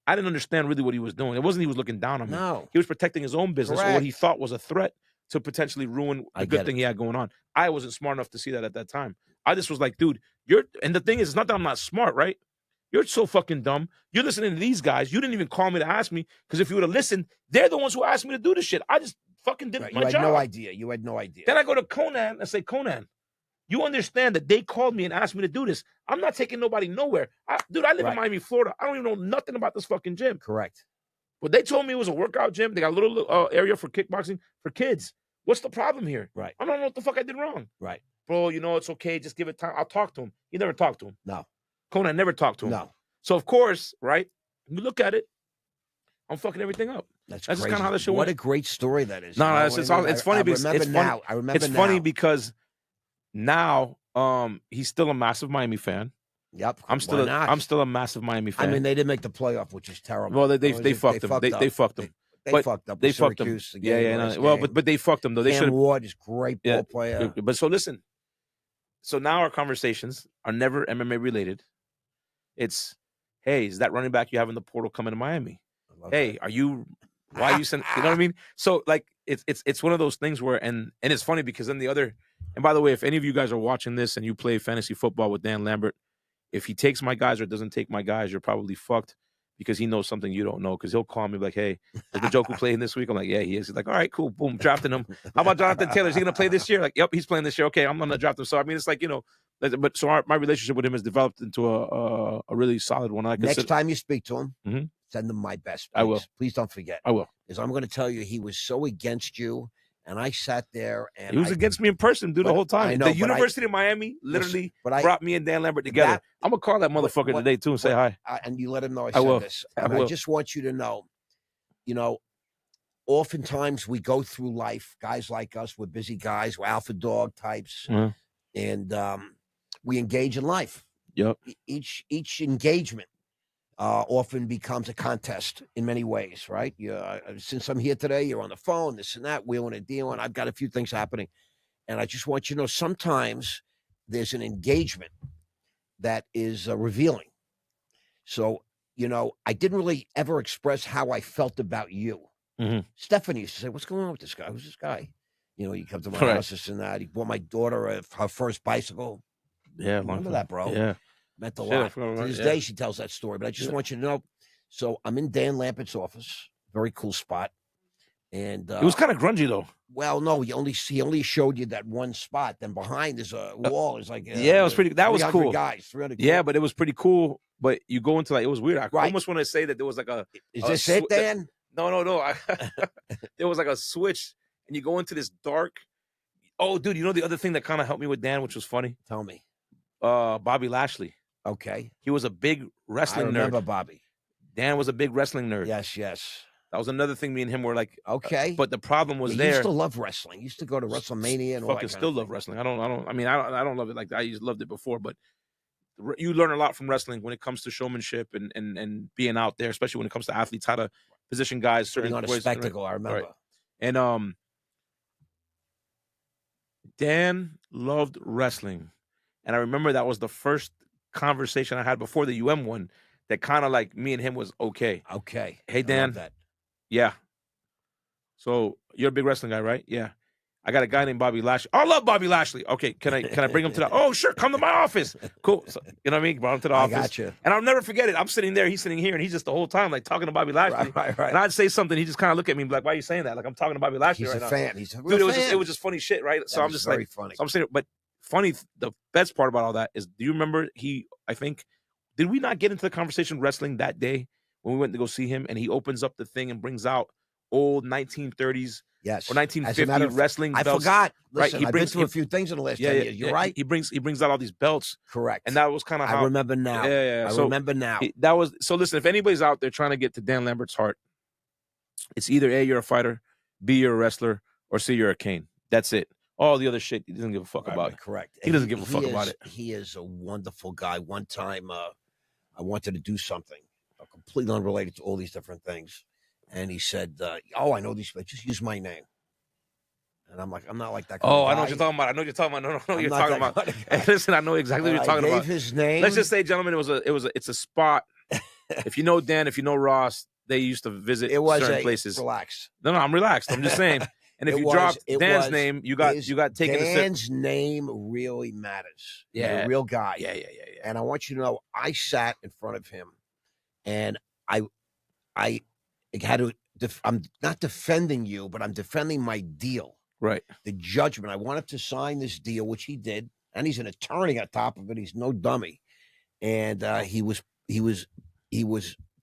I didn't understand really what he was doing. It wasn't he was looking down on me. No. He was protecting his own business or what he thought was a threat to potentially ruin a good thing he had going on. I wasn't smart enough to see that at that time. I just was like, dude, and the thing is, it's not that I'm not smart, right? You're so fucking dumb. You're listening to these guys. You didn't even call me to ask me, because if you would have listened, they're the ones who asked me to do this shit. I just fucking did my job. You had no idea. You had no idea. Then I go to Conan and say, Conan, you understand that they called me and asked me to do this. I'm not taking nobody nowhere. Dude, I live in Miami, Florida. I don't even know nothing about this fucking gym. Correct. But they told me it was a workout gym. They got a little area for kickboxing for kids. What's the problem here? Right. I don't know what the fuck I did wrong. Right. Bro, it's okay. Just give it time. I'll talk to him. You never talked to him. No. Conan never talked to him. No. So, of course, right, you look at it, I'm fucking everything up. That's just kind of how the show went. What a great story that is. No, it's funny because it's funny because now he's still a massive Miami fan. Yep. I'm still a massive Miami fan. I mean, they didn't make the playoff, which is terrible. Well, they fucked him. They fucked him. They fucked up. They fucked him. Yeah. Well, but they fucked him though. They should. Ward is great ball player. But so listen. So now our conversations are never MMA related. It's, hey, is that running back you have in the portal coming to Miami? Hey, why are you sending, you know what I mean? So like, it's one of those things where, and it's funny because then and by the way, if any of you guys are watching this and you play fantasy football with Dan Lambert, if he takes my guys or doesn't take my guys, you're probably fucked, because he knows something you don't know. Because he'll call me like, hey, is the Joker playing this week? I'm like, yeah, he is. He's like, all right, cool, boom, drafting him. How about Jonathan Taylor? Is he going to play this year? Like, yep, he's playing this year. Okay, I'm going to draft him. So, I mean, it's like, but so my relationship with him has developed into a really solid one. Next time you speak to him, mm-hmm. send him my best. Please. I will. Please don't forget. I will. Because I'm going to tell you, he was so against you. And I sat there and he was against me in person, dude, the whole time. The University of Miami literally brought me and Dan Lambert together. I'm gonna call that motherfucker today too and say hi. And you let him know I said this. I just want you to know, oftentimes we go through life, guys like us, we're busy guys, we're alpha dog types, and we engage in life. Yep. Each engagement often becomes a contest in many ways, right? Since I'm here today, you're on the phone, this and that, wheeling and dealing. I've got a few things happening. And I just want you to know, sometimes there's an engagement that is revealing. So, I didn't really ever express how I felt about you. Mm-hmm. Stephanie used to say, what's going on with this guy? Who's this guy? He comes to my house, this and that. He bought my daughter her first bicycle. Yeah. Remember that, bro? Yeah. Meant a lot. To this day, she tells that story. But I just want you to know. So I'm in Dan Lambert's office. Very cool spot. And it was kind of grungy, though. Well, no, he only showed you that one spot. Then behind there's a wall. It's like it was pretty. That was cool. Guys, 300. Yeah, but it was pretty cool. But you go into it was weird. I almost want to say that there was like a. Is this it, Dan? No. There was like a switch, and you go into this dark. Oh, dude, the other thing that kind of helped me with Dan, which was funny. Tell me. Bobby Lashley. Okay. He was a big wrestling nerd. I remember Bobby. Dan was a big wrestling nerd. Yes. That was another thing me and him were like. Okay. But the problem was He used to love wrestling. He used to go to WrestleMania and all that. Fucking still love wrestling. I don't love it like that. I just loved it before, but you learn a lot from wrestling when it comes to showmanship and being out there, especially when it comes to athletes, how to position guys, certain ways. A spectacle, I remember. Right. And Dan loved wrestling. And I remember that was the first conversation I had before the one that kind of like me and him was okay. Okay. Hey, Dan. Yeah. So you're a big wrestling guy, right? Yeah. I got a guy named Bobby Lashley. I love Bobby Lashley. Okay. Can I bring him to the, oh, sure. Come to my office. Cool. So, you know what I mean? Brought him to the office. I got you. And I'll never forget it. I'm sitting there. He's sitting here. And he's just the whole time like talking to Bobby Lashley. Right. And I'd say something. He just kind of look at me and be like, why are you saying that? Like I'm talking to Bobby Lashley right now. He's a fan. Dude, it was just funny shit, right? So I'm just very like, funny. So I'm saying, but funny, the best part about all that is, do you remember did we not get into the conversation wrestling that day when we went to go see him and he opens up the thing and brings out old 1930s or 1950 wrestling belts? I forgot. Listen, right? I've been through a few things in the last 10 years. You're right. He brings out all these belts. Correct. And that was kind of how. I remember now. Yeah. I remember now. That was, so listen, if anybody's out there trying to get to Dan Lambert's heart, It's either A, you're a fighter, B, you're a wrestler, or C, you're a cane. That's it. All the other shit, he doesn't give a fuck about. Correct. He doesn't give a fuck about it. He is a wonderful guy. One time, I wanted to do something completely unrelated to all these different things, and he said, "Oh, I know these, but just use my name." And I'm like, I'm not like that. Kind of guy. I know what you're talking about. I know what you're talking about. No, I'm you're not talking that about. kind of guy. Hey, listen, I know exactly what you're talking I about. gave his name. Let's just say, gentlemen, it's a spot. If you know Dan, if you know Ross, they used to visit certain places. Relax. No, I'm relaxed. I'm just saying. And if you drop Dan's name, you got taken. Dan's name really matters. Yeah, he's a real guy. Yeah. And I want you to know, I sat in front of him, and I had to. I'm not defending you, but I'm defending my deal. Right. The judgment. I wanted to sign this deal, which he did, and he's an attorney on top of it. He's no dummy, and he was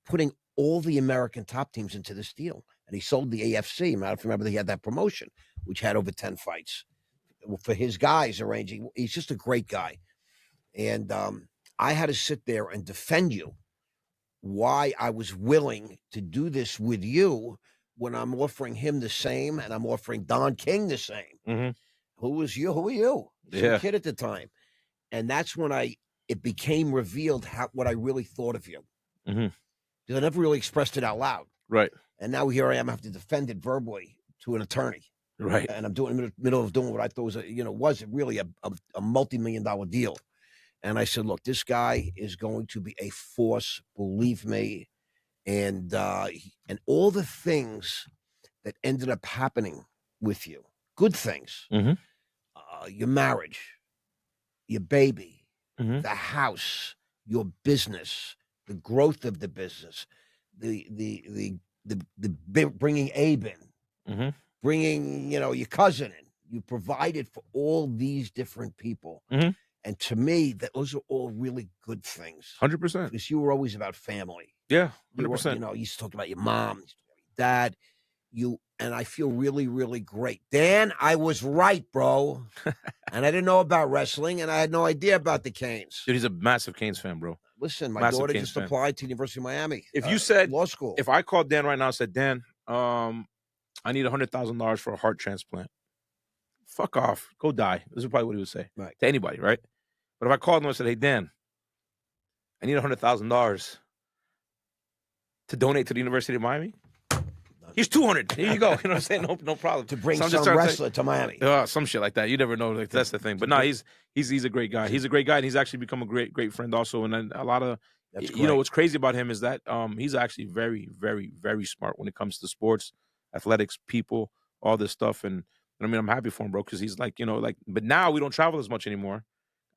putting all the American top teams into this deal, and he sold the AFC. Matter if you remember, he had that promotion, which had over 10 fights for his guys arranging. He's just a great guy, and I had to sit there and defend you. Why I was willing to do this with you when I'm offering him the same, and I'm offering Don King the same. Mm-hmm. Who was you? Who are you? Yeah. Some kid at the time, and that's when it became revealed what I really thought of you. Mm-hmm. Because I never really expressed it out loud. Right. And now here I am, I have to defend it verbally to an attorney. Right. And I'm doing in the middle of doing what I thought was really a multi-million-dollar deal. And I said, look, this guy is going to be a force, believe me. And all the things that ended up happening with you, good things, mm-hmm. Your marriage, your baby, mm-hmm. the house, your business, the growth of the business, the bringing Abe in, mm-hmm. bringing your cousin in. You provided for all these different people. Mm-hmm. And to me, those are all really good things. 100%. Because you were always about family. Yeah, 100%. You used to talk about your mom, you used to talk about your dad. And I feel really, really great. Dan, I was right, bro. And I didn't know about wrestling, and I had no idea about the Canes. Dude, he's a massive Canes fan, bro. Listen, my daughter just applied to the University of Miami. If you said law school, if I called Dan right now and said, Dan, I need $100,000 for a heart transplant. Fuck off. Go die. This is probably what he would say to anybody, right? But if I called him and said, hey, Dan, I need $100,000 to donate to the University of Miami, he's 200. Here you go. You know what I'm saying? No problem. To bring some wrestler to Miami. Some shit like that. You never know. Like, that's the thing. But no, he's a great guy. He's a great guy, and he's actually become a great friend also. And then a lot of, what's crazy about him is that he's actually very, very, very smart when it comes to sports, athletics, people, all this stuff. And I mean, I'm happy for him, bro, because he's like, but now we don't travel as much anymore.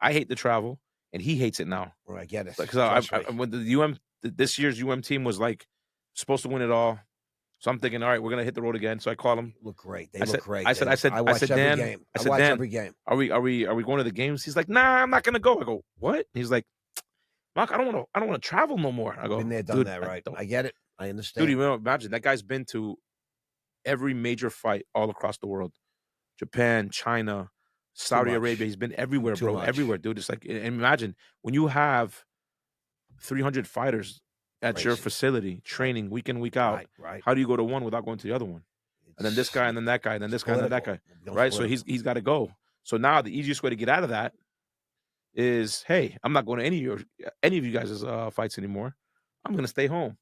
I hate to travel, and he hates it now. Well, I get it. Because when this year's UM team was like supposed to win it all. So I'm thinking, all right, we're gonna hit the road again. So I call him. Look great. They look great. I said, I watch every Dan, game. I said, watch Dan, every game. Are we going to the games? He's like, nah, I'm not gonna go. I go, what? He's like, Mark, I don't want to travel no more. I go, been there, done that, right? I get it. I understand. Dude, imagine that guy's been to every major fight all across the world, Japan, China, Saudi Arabia. He's been everywhere, bro. Everywhere, dude. It's like, and imagine when you have 300 fighters at your facility, training week in, week out. Right. How do you go to one without going to the other one? And then this guy, and then that guy, and then this guy, and then that guy. Right? So he's got to go. So now the easiest way to get out of that is, hey, I'm not going to any of you guys' fights anymore. I'm going to stay home.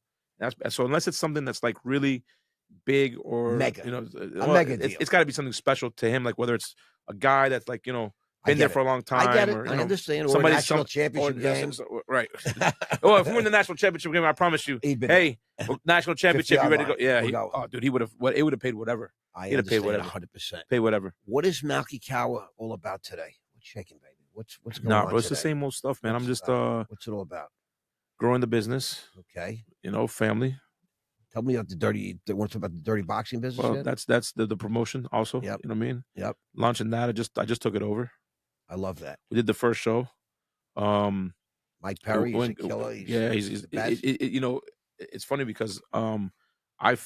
So unless it's something that's like really big or mega, mega deal. It's got to be something special to him, like whether it's a guy that's like, been there for a long time. I get it. Or, I understand. Or national championship game. Right. Well, if we win the national championship game, I promise you, hey, national championship, you ready to go? Yeah. Dude, he would have. It would have paid whatever. He'd have paid whatever. 100%. Pay whatever. What is Malki Kawa all about today? What's shaking, baby? What's going on? Bro, it's the same old stuff, man. I'm just what's it all about? Growing the business. Okay. Family. Tell me about the dirty boxing business. Well, yet? that's the promotion also. Yep. You know what I mean? Yep. Launching that. I just took it over. I love that. We did the first show. Mike Perry, he's a killer. He's the best. It's funny because I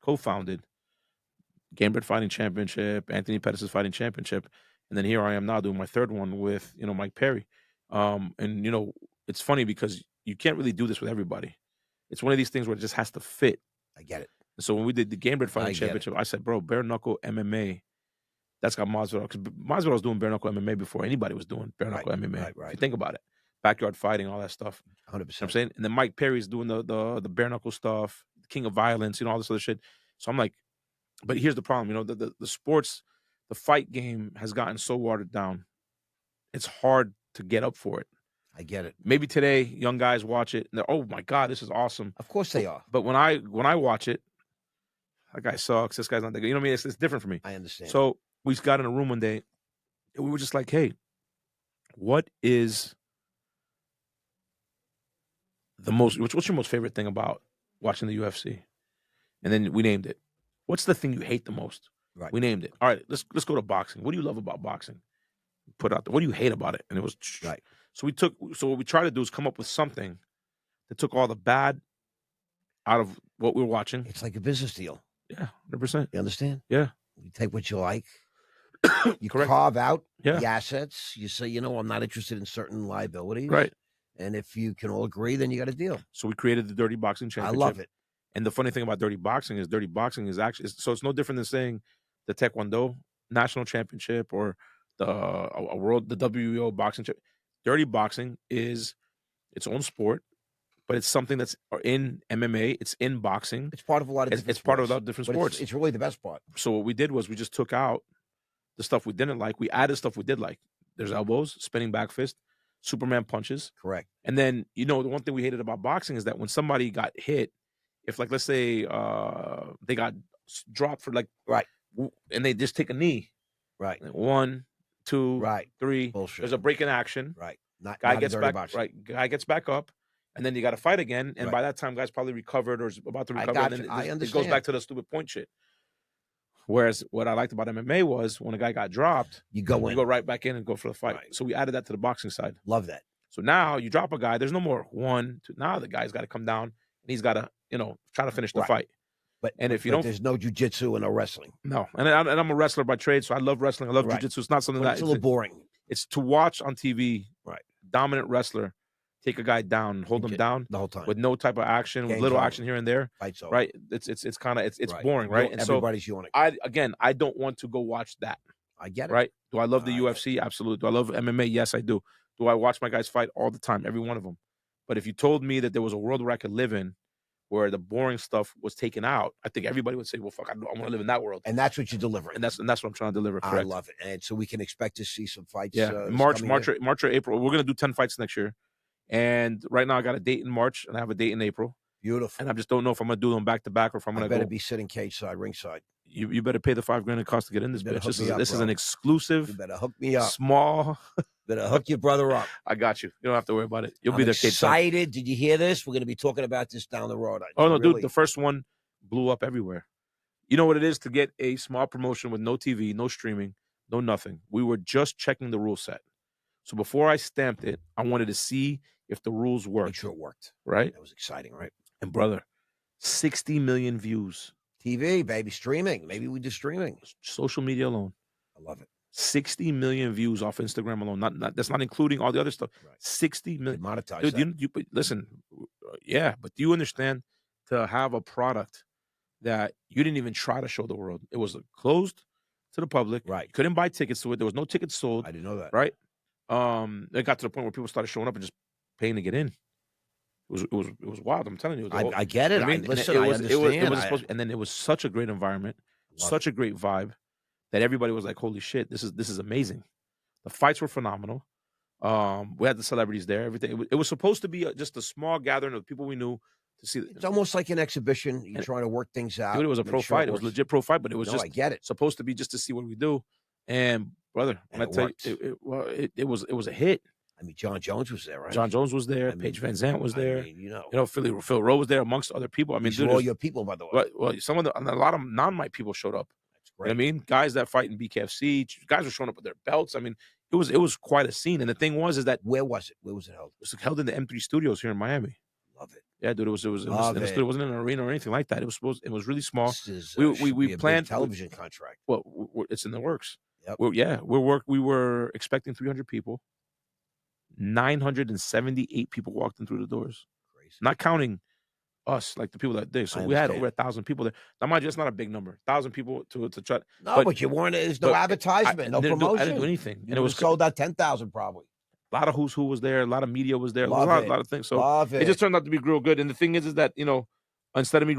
co-founded Gamebred Fighting Championship, Anthony Pettis' Fighting Championship, and then here I am now doing my third one with Mike Perry. And it's funny because you can't really do this with everybody. It's one of these things where it just has to fit. I get it. And so when we did the Gamebred I Fighting get it. Championship, I said, bro, bare knuckle MMA, that's got Masvidal. Because Masvidal was doing bare knuckle MMA before anybody was doing bare knuckle MMA. If you think about it, backyard fighting, all that stuff. 100%. You know what I'm saying? And then Mike Perry's doing the bare knuckle stuff, King of Violence, all this other shit. So I'm like, but here's the problem, the sports, the fight game has gotten so watered down. It's hard to get up for it. I get it. Maybe today, young guys watch it and they're, oh my God, this is awesome. Of course they are. But when I watch it, that guy sucks. This guy's not that good. You know what I mean? It's different for me. I understand. So we got in a room one day and we were just like, hey, what's your most favorite thing about watching the UFC? And then we named it. What's the thing you hate the most? Right. We named it. All right, let's go to boxing. What do you love about boxing? Put out there. What do you hate about it? And it was right. So what we try to do is come up with something that took all the bad out of what we were watching. It's like a business deal. Yeah, 100%. You understand? Yeah. You take what you like. You Correct. carve out Yeah. the assets. You say, I'm not interested in certain liabilities. Right. And if you can all agree, then you got a deal. So we created the Dirty Boxing Championship. I love it. And the funny thing about Dirty Boxing is actually, so it's no different than saying the Taekwondo National Championship or the WBO boxing championship. Dirty Boxing is its own sport, but it's something that's in MMA. It's in boxing. It's part of a lot of different It's part of a lot of different sports. It's really the best part. So what we did was we just took out the stuff we didn't like. We added stuff we did like. There's elbows, spinning back fist, Superman punches. Correct. And then, the one thing we hated about boxing is that when somebody got hit, if like, let's say they got dropped for like, right, and they just take a knee. Right. Like 1, 2, right, 3. Bullshit. There's a break in action. Right. Guy gets back. Boxing. Right. Guy gets back up, and then you got to fight again. And right. by that time, guy's probably recovered or is about to recover. And then it goes back to the stupid point shit. Whereas what I liked about MMA was when a guy got dropped, you go right back in and go for the fight. Right. So we added that to the boxing side. Love that. So now you drop a guy. There's no more 1, 2. Now the guy's got to come down and he's got to, try to finish the fight. But if you don't, there's no jiu-jitsu and no wrestling. No, and I'm a wrestler by trade, so I love wrestling. I love jiu-jitsu. It's not something it's a little boring. It's to watch on TV. Right. Dominant wrestler take a guy down, hold him down the whole time with no type of action, with little action here and there. Fights over. Right. It's kind of it's boring, right? And everybody's yawning. I don't want to go watch that. I get it. Right. Do I love the UFC? Absolutely. Do I love MMA? Yes, I do. Do I watch my guys fight all the time? Every one of them. But if you told me that there was a world where I could live in, where the boring stuff was taken out, I think everybody would say, well, fuck, I want to live in that world. And that's what you're delivering. And that's what I'm trying to deliver, correct? I love it. And so we can expect to see some fights. Yeah, March or April. We're going to do 10 fights next year. And right now I got a date in March and I have a date in April. Beautiful. And I just don't know if I'm going to do them back to back or if I'm going to better be sitting cage side, ringside. You better pay the $5,000 it costs to get in this bitch. This is an exclusive. You better hook me up. Small. Better hook your brother up. I got you. You don't have to worry about it. You'll be there. Excited. Did you hear this? We're going to be talking about this down the road. Dude, the first one blew up everywhere. You know what it is to get a small promotion with no TV, no streaming, no nothing. We were just checking the rule set. So before I stamped it, I wanted to see if the rules worked. Make sure it worked. Right? That was exciting, right? And brother, 60 million views. TV, baby, streaming. Maybe we do streaming. Social media alone. I love it. 60 million views off Instagram alone. Not that's not including all the other stuff. Right. 60 million. They monetize Dude, that. Listen, yeah, but do you understand to have a product that you didn't even try to show the world? It was closed to the public. Right. You couldn't buy tickets to it. There was no tickets sold. I didn't know that. Right. It got to the point where people started showing up and just paying to get in. It was wild. I'm telling you. I get it. I mean, listen, I understand. It was and then it was such a great environment, such a great vibe that everybody was like, "Holy shit, this is amazing." The fights were phenomenal. We had the celebrities there. Everything. It was supposed to be just a small gathering of people we knew to see. It's almost like an exhibition. You're trying to work things out. Dude, it was a pro fight. It was legit pro fight, but it was just I get it. Supposed to be just to see what we do. And brother, when I tell you, it was a hit. I mean, Jon Jones was there, right? Jon Jones was there. Paige Van Zandt was there. I mean, Phil Rowe was there amongst other people. I mean, these are all your people, by the way. Well, a lot of non-mic people showed up. That's great. You know what I mean, guys that fight in BKFC, guys were showing up with their belts. I mean, it was quite a scene. And the thing was, is that where was it held? It was held in the M3 Studios here in Miami. Love it. Yeah, dude. It wasn't in an arena or anything like that. It was really small. This is, we planned television contract. Well, it's in the works. Yep. We were expecting 300 people. 978 people walked in through the doors. Crazy. Not counting us, like the people that did. So I we had understand. over 1,000 people there. Now, mind you, it's not a big number. 1,000 people to try. No, but you weren't. There's no advertisement, no promotion. I didn't do anything, You and it was sold out 10,000 probably. a lot of who's who was there. A lot of media was there. There was Love a it. lot of things. So Love it just it. turned out to be real good. And the thing is that instead of me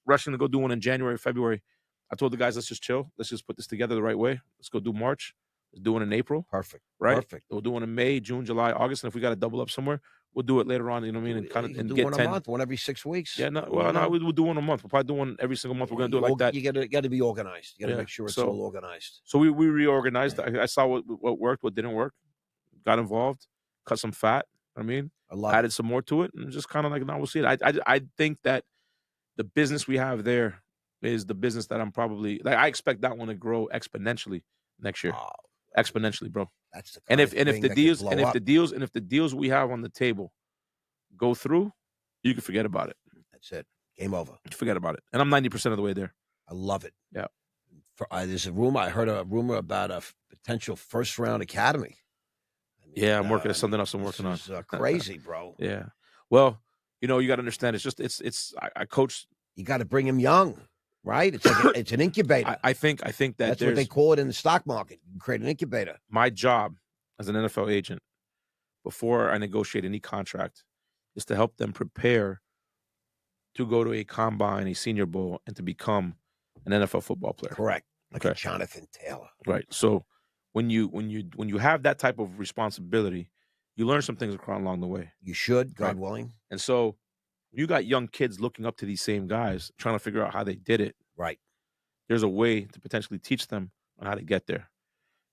rushing to go do one in January, February, I told the guys, let's just chill. Let's just put this together the right way. Let's go do March. Let's do one in April. Perfect. Right. Perfect. We'll do one in May, June, July, August, and if we got to double up somewhere, we'll do it later on. You know what I mean? And kind of do get one 10 a month, one every 6 weeks. Yeah, no, well, no, we'll do one a month. We'll probably do one every single month. We're gonna do it like that. You got to be organized. You got to make sure it's all organized. So we reorganized. I saw what worked, what didn't work. Got involved, cut some fat. I mean, added some more to it, and just kind of like now we'll see it. I think that the business we have there is the business that I'm probably like. I expect that one to grow exponentially next year. Oh, exponentially, bro. That's the and if the deals we have on the table go through, you can forget about it. That's it. Game over. Forget about it. And I'm 90% of the way there. I love it. Yeah. There's a rumor. I heard a rumor about a potential first round academy. Yeah, I'm working on something else. I'm working on. It's crazy, bro. Yeah. Well, you got to understand. It's just I coach. You got to bring him young, right? It's like it's an incubator. I think that that's what they call it in the stock market. You create an incubator. My job as an NFL agent, before I negotiate any contract, is to help them prepare to go to a combine, a Senior Bowl, and to become an NFL football player. Correct. Like a Jonathan Taylor. Right. So when you have that type of responsibility, you learn some things along the way. You should, God willing. And so you got young kids looking up to these same guys, trying to figure out how they did it. Right. There's a way to potentially teach them on how to get there.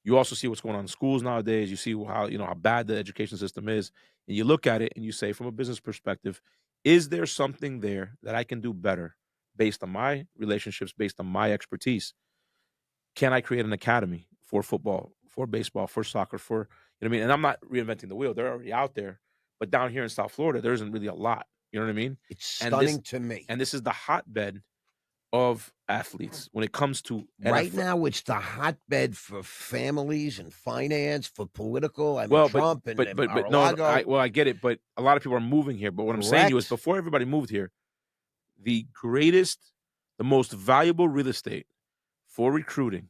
You also see what's going on in schools nowadays. You see how bad the education system is, and you look at it and you say, from a business perspective, is there something there that I can do better based on my relationships, based on my expertise? Can I create an academy for football, for baseball, for soccer, for, you know what I mean? And I'm not reinventing the wheel. They're already out there. But down here in South Florida, there isn't really a lot. You know what I mean? It's stunning to me. And this is the hotbed of athletes when it comes to right NFL. Now. It's the hotbed for families and finance, for political. I mean, Trump and no, I get it. But a lot of people are moving here. But what I'm saying to you is, before everybody moved here, the most valuable real estate for recruiting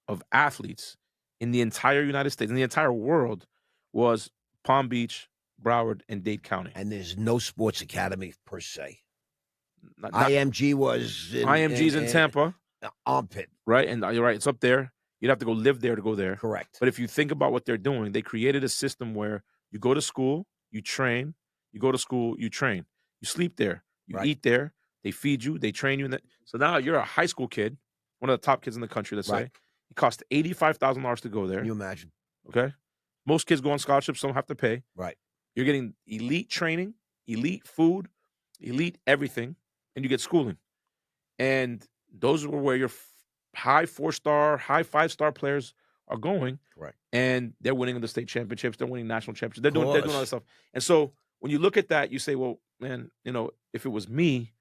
of athletes in the entire United States, in the entire world, was Palm Beach, Broward, and Dade County. And there's no sports academy per se. IMG was IMG's in Tampa. Armpit. Right, and you're right, it's up there. You'd have to go live there to go there. Correct. But if you think about what they're doing, they created a system where you go to school, you train, you go to school, you train. You sleep there, you eat there, they feed you, they train you. So now you're a high school kid, one of the top kids in the country, let's say. It costs $85,000 to go there. Can you imagine? Okay. Most kids go on scholarships, some have to pay. Right. You're getting elite training, elite food, elite everything, and you get schooling. And those are where your high 4-star, high 5-star players are going. Right. And they're winning the state championships, they're winning national championships, they're doing all this stuff. And so when you look at that, you say, well, man, if it was me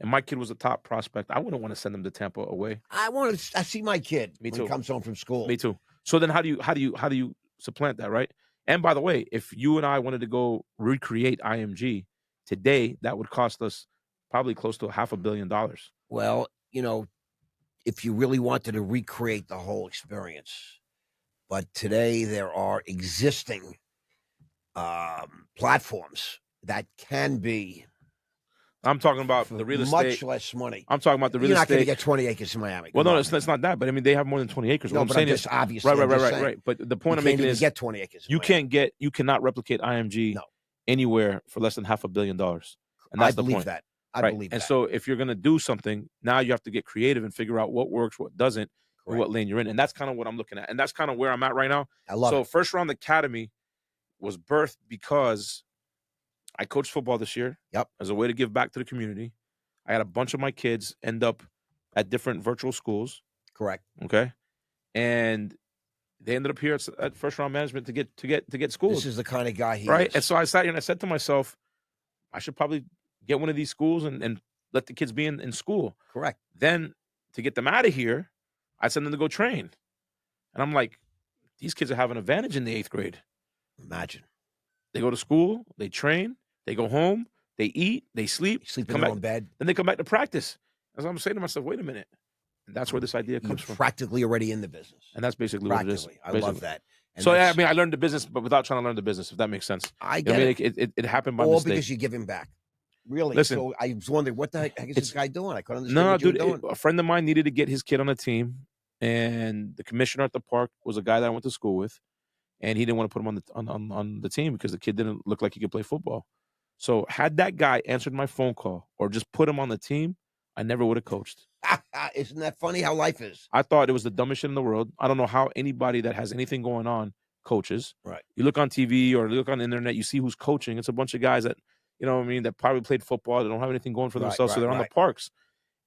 and my kid was a top prospect, I wouldn't want to send him to Tampa away. I see my kid when he comes home from school. Me too. So then how do you supplant that, right? And by the way, if you and I wanted to go recreate IMG today, that would cost us probably close to $500 million. Well, if you really wanted to recreate the whole experience, but today there are existing platforms that can be. I'm talking about the real estate. Much less money. I'm talking about the real estate. You're not going to get 20 acres in Miami. Well, no, it's not that. But I mean, they have more than 20 acres. No, what I'm saying is, obviously, right. But the point I'm making is, get 20 acres. You cannot replicate IMG anywhere for less than $500 million. And that's the point. I believe that. And so if you're going to do something, now you have to get creative and figure out what works, what doesn't, and what lane you're in. And that's kind of what I'm looking at. And that's kind of where I'm at right now. I love it. So First Round Academy was birthed because I coached football this year. Yep. As a way to give back to the community. I had a bunch of my kids end up at different virtual schools. Correct. Okay. And they ended up here at First Round Management to get schools. This is the kind of guy he is. And so I sat here and I said to myself, I should probably get one of these schools and let the kids be in school. Correct. Then to get them out of here, I send them to go train. And I'm like, these kids are having an advantage in the 8th grade. Imagine. They go to school, they train, they go home, They eat, they sleep, Sleep in come their back, own bed. then they come back to practice. As I'm saying to myself, wait a minute. And that's where this idea You're comes from. practically already in the business. And that's basically what it is. Practically. I love that. And So yeah, I mean, I learned the business, but without trying to learn the business, if that makes sense. I get it. It happened by all mistake. because you give him back. Really? Listen, so I was wondering, what the heck is this guy doing? I couldn't understand what you were doing. A friend of mine needed to get his kid on a team, and the commissioner at the park was a guy that I went to school with, and he didn't want to put him on the team because the kid didn't look like he could play football. So had that guy answered my phone call or just put him on the team, I never would have coached. Isn't that funny how life is? I thought it was the dumbest shit in the world. I don't know how anybody that has anything going on coaches. Right. You look on TV or you look on the internet, you see who's coaching. It's a bunch of guys that, you know what I mean, that probably played football. They don't have anything going for themselves, so they're on the parks.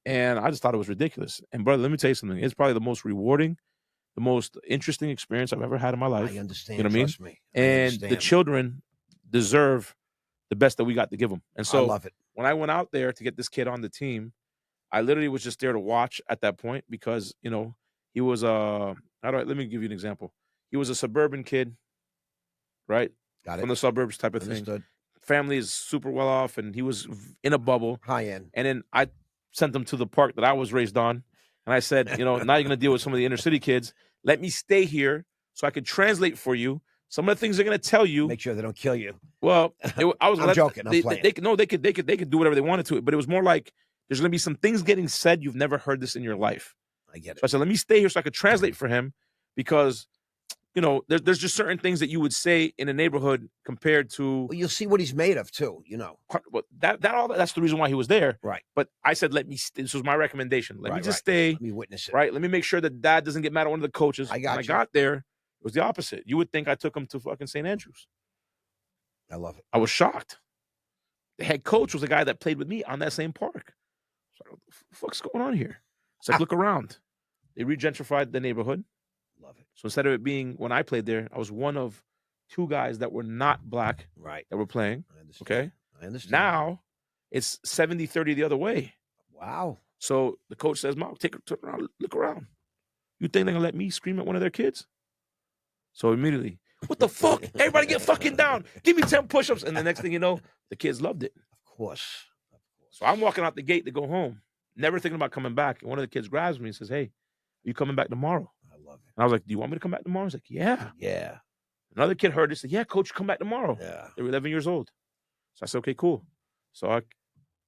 And I just thought it was ridiculous. And brother, let me tell you something. It's probably the most rewarding, the most interesting experience I've ever had in my life. I understand. You know what I mean? Me. And the children deserve the best that we got to give them. And so I love it. When I went out there to get this kid on the team, I literally was just there to watch at that point because, you know, he was let me give you an example. He was a suburban kid, right? Got it. From the suburbs type of thing. Family is super well off, and he was in a bubble. High end. And then I sent him to the park that I was raised on. And I said, you know, now you're going to deal with some of the inner city kids. Let me stay here so I can translate for you. Some of the things they're going to tell you. Make sure they don't kill you. Well, I was I'm joking. I'm playing. They could do whatever they wanted to it, but it was more like there's going to be some things getting said you've never heard this in your life. I get it. So I said, let me stay here so I could translate for him because, you know, there's just certain things that you would say in a neighborhood compared to. Well, you'll see what he's made of too. You know. Well, that's the reason why he was there. Right. But I said, let me. This was my recommendation. Let me just stay. Let me witness it. Right. Let me make sure that Dad doesn't get mad at one of the coaches. I got there. It was the opposite. You would think I took him to fucking St. Andrews. I love it. I was shocked. The head coach was a guy that played with me on that same park. So what the fuck's going on here? It's like, look around. They regentrified the neighborhood. Love it. So instead of it being when I played there, I was one of two guys that were not black that were playing. I understand. Okay. I understand. Now it's 70-30 the other way. Wow. So the coach says, Mom, turn around, look around. You think they're gonna let me scream at one of their kids? So immediately, what the fuck? Everybody get fucking down. Give me 10 push-ups. And the next thing you know, the kids loved it. Of course. So I'm walking out the gate to go home, never thinking about coming back. And one of the kids grabs me and says, hey, are you coming back tomorrow? I love it. And I was like, do you want me to come back tomorrow? He's like, yeah. Yeah. Another kid heard it, said, yeah, coach, come back tomorrow. Yeah. They were 11 years old. So I said, okay, cool. So I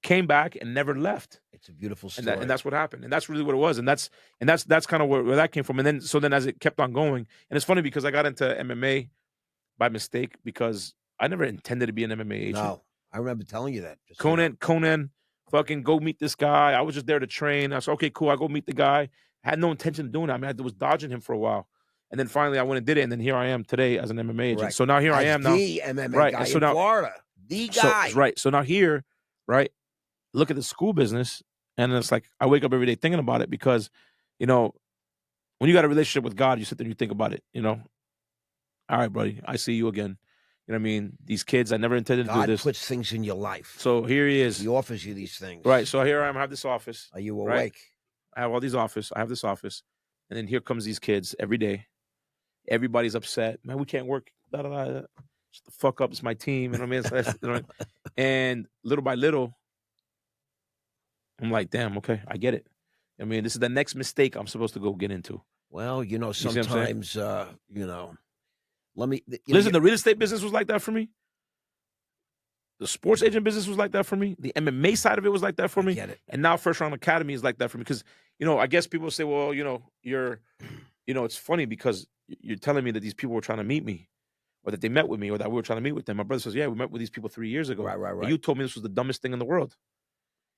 came back and never left. It's a beautiful story. And that's what happened. And that's really what it was. And that's kind of where that came from. And then as it kept on going, and it's funny because I got into MMA by mistake because I never intended to be an MMA agent. No, I remember telling you that. Conan, fucking go meet this guy. I was just there to train. I said, okay, cool. I go meet the guy. I had no intention of doing it. I mean, I was dodging him for a while. And then finally I went and did it. And then here I am today as an MMA agent. Right. So now here I am now. The MMA guy in Florida. The guy. So now here, right, look at the school business. And it's like I wake up every day thinking about it because, you know, when you got a relationship with God, you sit there and you think about it, you know. All right, buddy, I see you again. You know what I mean? These kids, I never intended to do this. God puts things in your life. So here he is. He offers you these things. Right. So here I am. I have this office. Are you awake? Right? I have all these office. I have this office. And then here comes these kids every day. Everybody's upset. Man, we can't work. Da, da, da. Shut the fuck up. It's my team. You know what I mean? You know, and little by little, I'm like, damn, okay, I get it. I mean, this is the next mistake I'm supposed to go get into. Well, you know, sometimes, you know, listen, the real estate business was like that for me. The sports agent business was like that for me. The MMA side of it was like that for me. Get it. And now First Round Academy is like that for me. Because, you know, I guess people say, well, you know, it's funny because you're telling me that these people were trying to meet me or that they met with me or that we were trying to meet with them. My brother says, yeah, we met with these people 3 years ago. Right. And you told me this was the dumbest thing in the world.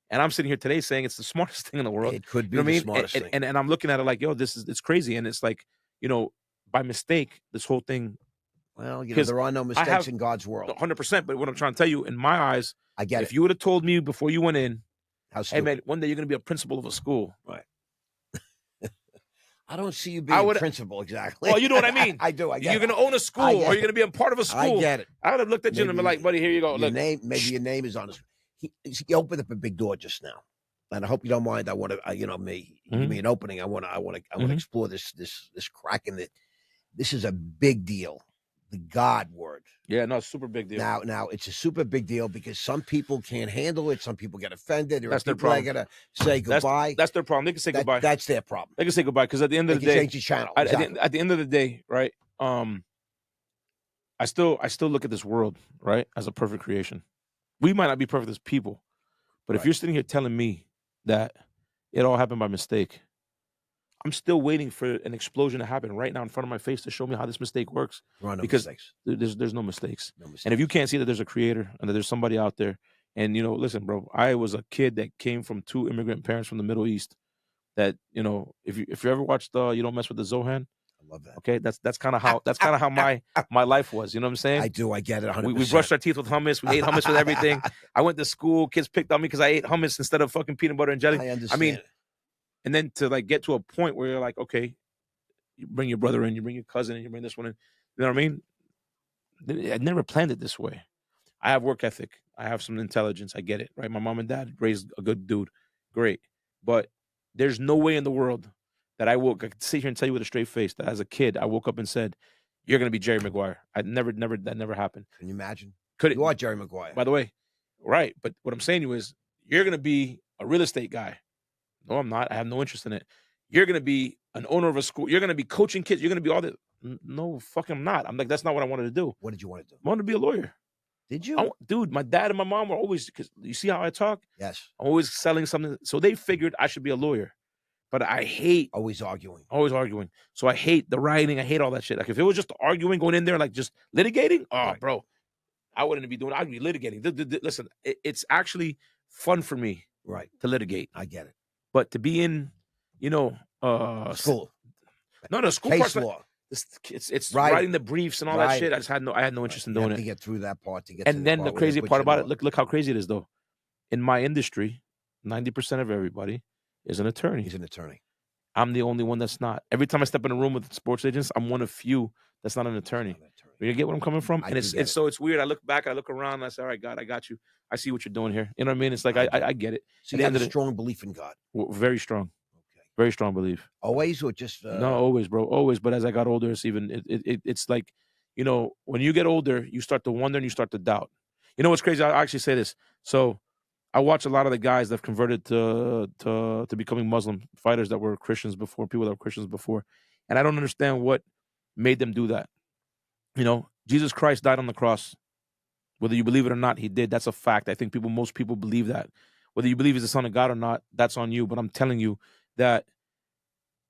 And I'm sitting here today saying it's the smartest thing in the world. It could be the smartest thing. And I'm looking at it like, yo, it's crazy. And it's like, you know, by mistake, this whole thing. Well, you know, there are no mistakes in God's world. 100%. But what I'm trying to tell you, in my eyes, I get if you would have told me before you went in, hey, man, one day you're going to be a principal of a school. Right. I don't see you being a principal exactly. Well, you know what I mean. I do. I get You're going to own a school or you're going to be a part of a school. I get it. I would have looked at you and been like, buddy, here you go. Look. Maybe your name is on it. He opened up a big door just now. And I hope you don't mind. I want to, you know, give me an opening. I want to explore this crack in it. This is a big deal. the God word. Yeah, no, super big deal. Now it's a super big deal because some people can't handle it. Some people get offended. There That's are their people that problem. gotta say goodbye. That's their problem. They can say goodbye. That's their problem. They can say goodbye because at the end of They the can day, change the channel. at Exactly. the end of the day, right? I still look at this world, right, as a perfect creation. We might not be perfect as people, but if Right. you're sitting here telling me that it all happened by mistake, I'm still waiting for an explosion to happen right now in front of my face to show me how this mistake works. There are no Because mistakes. there's no mistakes. No mistakes. And if you can't see that there's a creator and that there's somebody out there, and listen, bro, I was a kid that came from 2 immigrant parents from the Middle East. That if you ever watched You Don't Mess with the Zohan, I love that. okay, that's kind of how my life was. You know what I'm saying? I do. I get it 100%. We brushed our teeth with hummus. We ate hummus with everything. I went to school. Kids picked on me because I ate hummus instead of fucking peanut butter and jelly. I understand. I mean, and then to like get to a point where you're like, okay, you bring your brother in, you bring your cousin in, you bring this one in. You know what I mean? I never planned it this way. I have work ethic. I have some intelligence. I get it, right? My mom and dad raised a good dude. Great. But there's no way in the world that I could sit here and tell you with a straight face that as a kid, I woke up and said, you're going to be Jerry Maguire. That never happened. Can you imagine? Could it? You are Jerry Maguire. By the way, right. But what I'm saying to you is, you're going to be a real estate guy. No, I'm not. I have no interest in it. You're going to be an owner of a school. You're going to be coaching kids. You're going to be all this. No, fucking I'm not. I'm like, that's not what I wanted to do. What did you want to do? I wanted to be a lawyer. Did you? Dude, my dad and my mom were always, because you see how I talk? Yes. I'm always selling something. So they figured I should be a lawyer. But I hate always arguing. So I hate the writing. I hate all that shit. Like if it was just arguing, going in there, like just litigating, Right. Bro, I wouldn't be doing it. I'd be litigating. Listen, it's actually fun for me to litigate. I get it. But to be in, school. No, school Case part's law. It's writing the briefs and all that shit. I had no interest in doing it. To get through that part to get. And then the crazy part about it, look how crazy it is though. In my industry, 90% of everybody is an attorney. He's an attorney. I'm the only one that's not. Every time I step in a room with sports agents, I'm one of few that's not an attorney. You get what I'm coming from? And it's weird. I look back, I look around, and I say, all right, God, I got you. I see what you're doing here. You know what I mean? It's like I get it. So you have a strong belief in God. Very strong. Okay. Very strong belief. Always or just No, always, bro. Always. But as I got older, it's like, when you get older, you start to wonder and you start to doubt. You know what's crazy? I actually say this. So I watch a lot of the guys that have converted to becoming Muslim fighters that were Christians before, people that were Christians before. And I don't understand what made them do that. Jesus Christ died on the cross. Whether you believe it or not, he did. That's a fact. I think most people believe that. Whether you believe he's the son of God or not, that's on you. But I'm telling you that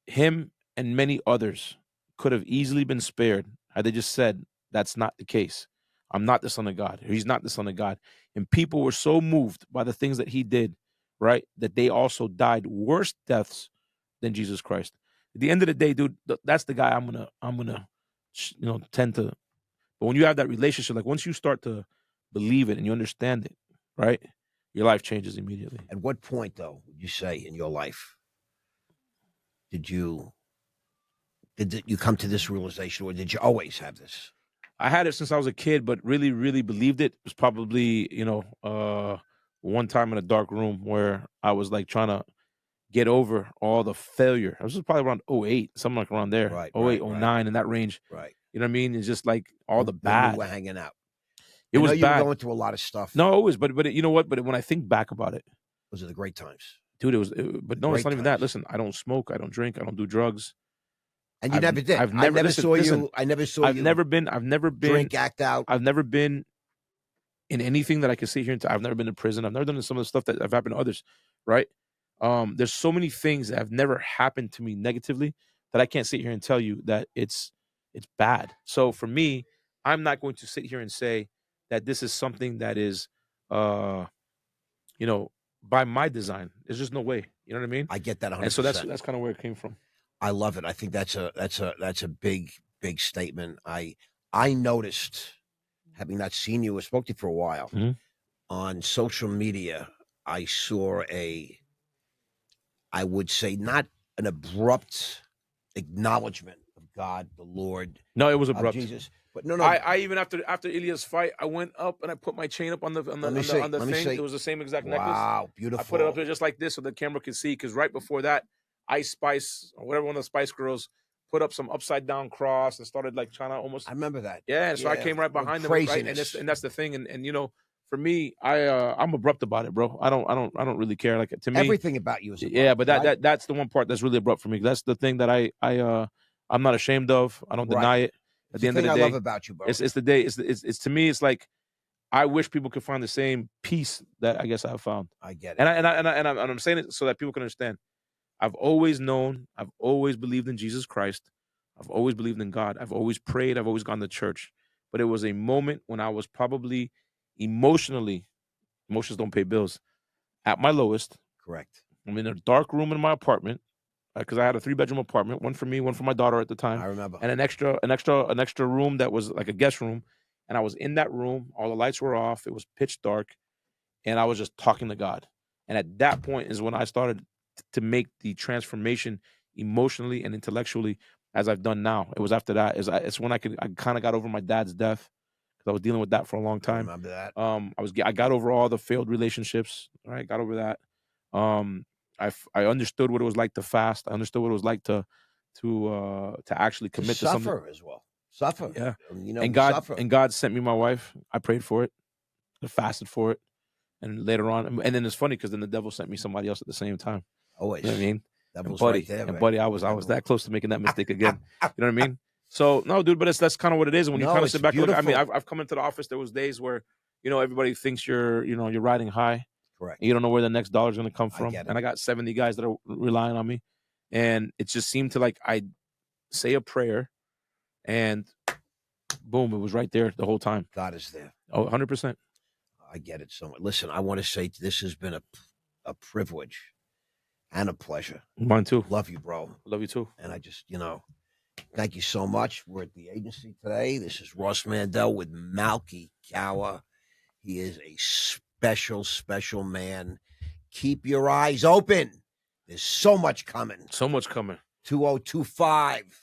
him and many others could have easily been spared had they just said, that's not the case. I'm not the son of God. He's not the son of God. And people were so moved by the things that he did, right, that they also died worse deaths than Jesus Christ. At the end of the day, dude, that's the guy I'm gonna tend to. But when you have that relationship, like once you start to believe it and you understand it, right, your life changes immediately. At what point, though, would you say in your life did you come to this realization, or did you always have this? I had it since I was a kid, but really, really believed it. It was probably, one time in a dark room where I was like trying to get over all the failure. This was probably around 08, something like around there. Right, 08, 09, in that range. Right. You know what I mean? It's just like all the bad. We were hanging out. It was bad. You were going through a lot of stuff. No, always. But you know what? But when I think back about it. Those are the great times. Dude, but no, it's not even that. Listen, I don't smoke. I don't drink. I don't do drugs. And you never did. I never saw you drink, act out. I've never been in anything that I can sit here and I've never been to prison. I've never done some of the stuff that have happened to others, right? There's so many things that have never happened to me negatively that I can't sit here and tell you that it's bad. So for me, I'm not going to sit here and say that this is something that is, by my design. There's just no way. You know what I mean? I get that 100%. And so that's kind of where it came from. I love it. I think that's a big statement. I noticed, having not seen you or spoke to you for a while, on social media, I saw I would say not an abrupt acknowledgement of God, the Lord. No, it was abrupt. Jesus. But no. I even after Ilya's fight, I went up and I put my chain up on the thing. It was the same exact necklace. Wow, beautiful. I put it up there just like this so the camera could see. Because right before that, Ice Spice or whatever, one of the Spice Girls, put up some upside down cross and started like trying to almost. I remember that. Yeah, and so I came right behind them, right? And that's the thing. And you know, for me, I'm abrupt about it, bro. I don't really care. Like to me, everything about you is abrupt, yeah, but that's the one part that's really abrupt for me. That's the thing that I'm not ashamed of. I don't deny it. At the end of the day, I love about you, bro. It's the day. It's to me. It's like I wish people could find the same peace that I guess I've found. I get it. And I'm saying it so that people can understand. I've always known. I've always believed in Jesus Christ. I've always believed in God. I've always prayed. I've always gone to church. But it was a moment when I was probably emotions don't pay bills, at my lowest. Correct. I'm in a dark room in my apartment because I had a 3-bedroom apartment, one for me, one for my daughter at the time. I remember. And an extra room that was like a guest room. And I was in that room. All the lights were off. It was pitch dark. And I was just talking to God. And at that point is when I started to make the transformation emotionally and intellectually as I've done now. It was after that. It's when I kind of got over my dad's death because I was dealing with that for a long time. I remember that. I got over all the failed relationships. Right, got over that. I understood what it was like to fast. I understood what it was like to actually commit to something. Suffer as well. Suffer. Yeah. You know, and God sent me my wife. I prayed for it. I fasted for it. And later on, and then it's funny because then the devil sent me somebody else at the same time. Always. You know what I mean? Devil's Buddy, right there, and buddy, I was that close to making that mistake again. You know what I mean? So no, dude, but that's kind of what it is. And when you kind of sit back, look, I mean, I've come into the office. There was days where, you know, everybody thinks you're riding high. Correct. And you don't know where the next dollar's going to come from. And I got 70 guys that are relying on me, and it just seemed to like I say a prayer, and boom, it was right there the whole time. God is there. Oh, 100%. I get it so much. Listen, I want to say this has been a privilege and a pleasure. Mine too. Love you, bro. Love you too. And I just, thank you so much. We're at the agency today. This is Ross Mandell with Malki Kawa. He is a special, special man. Keep your eyes open. There's so much coming. So much coming. 2025.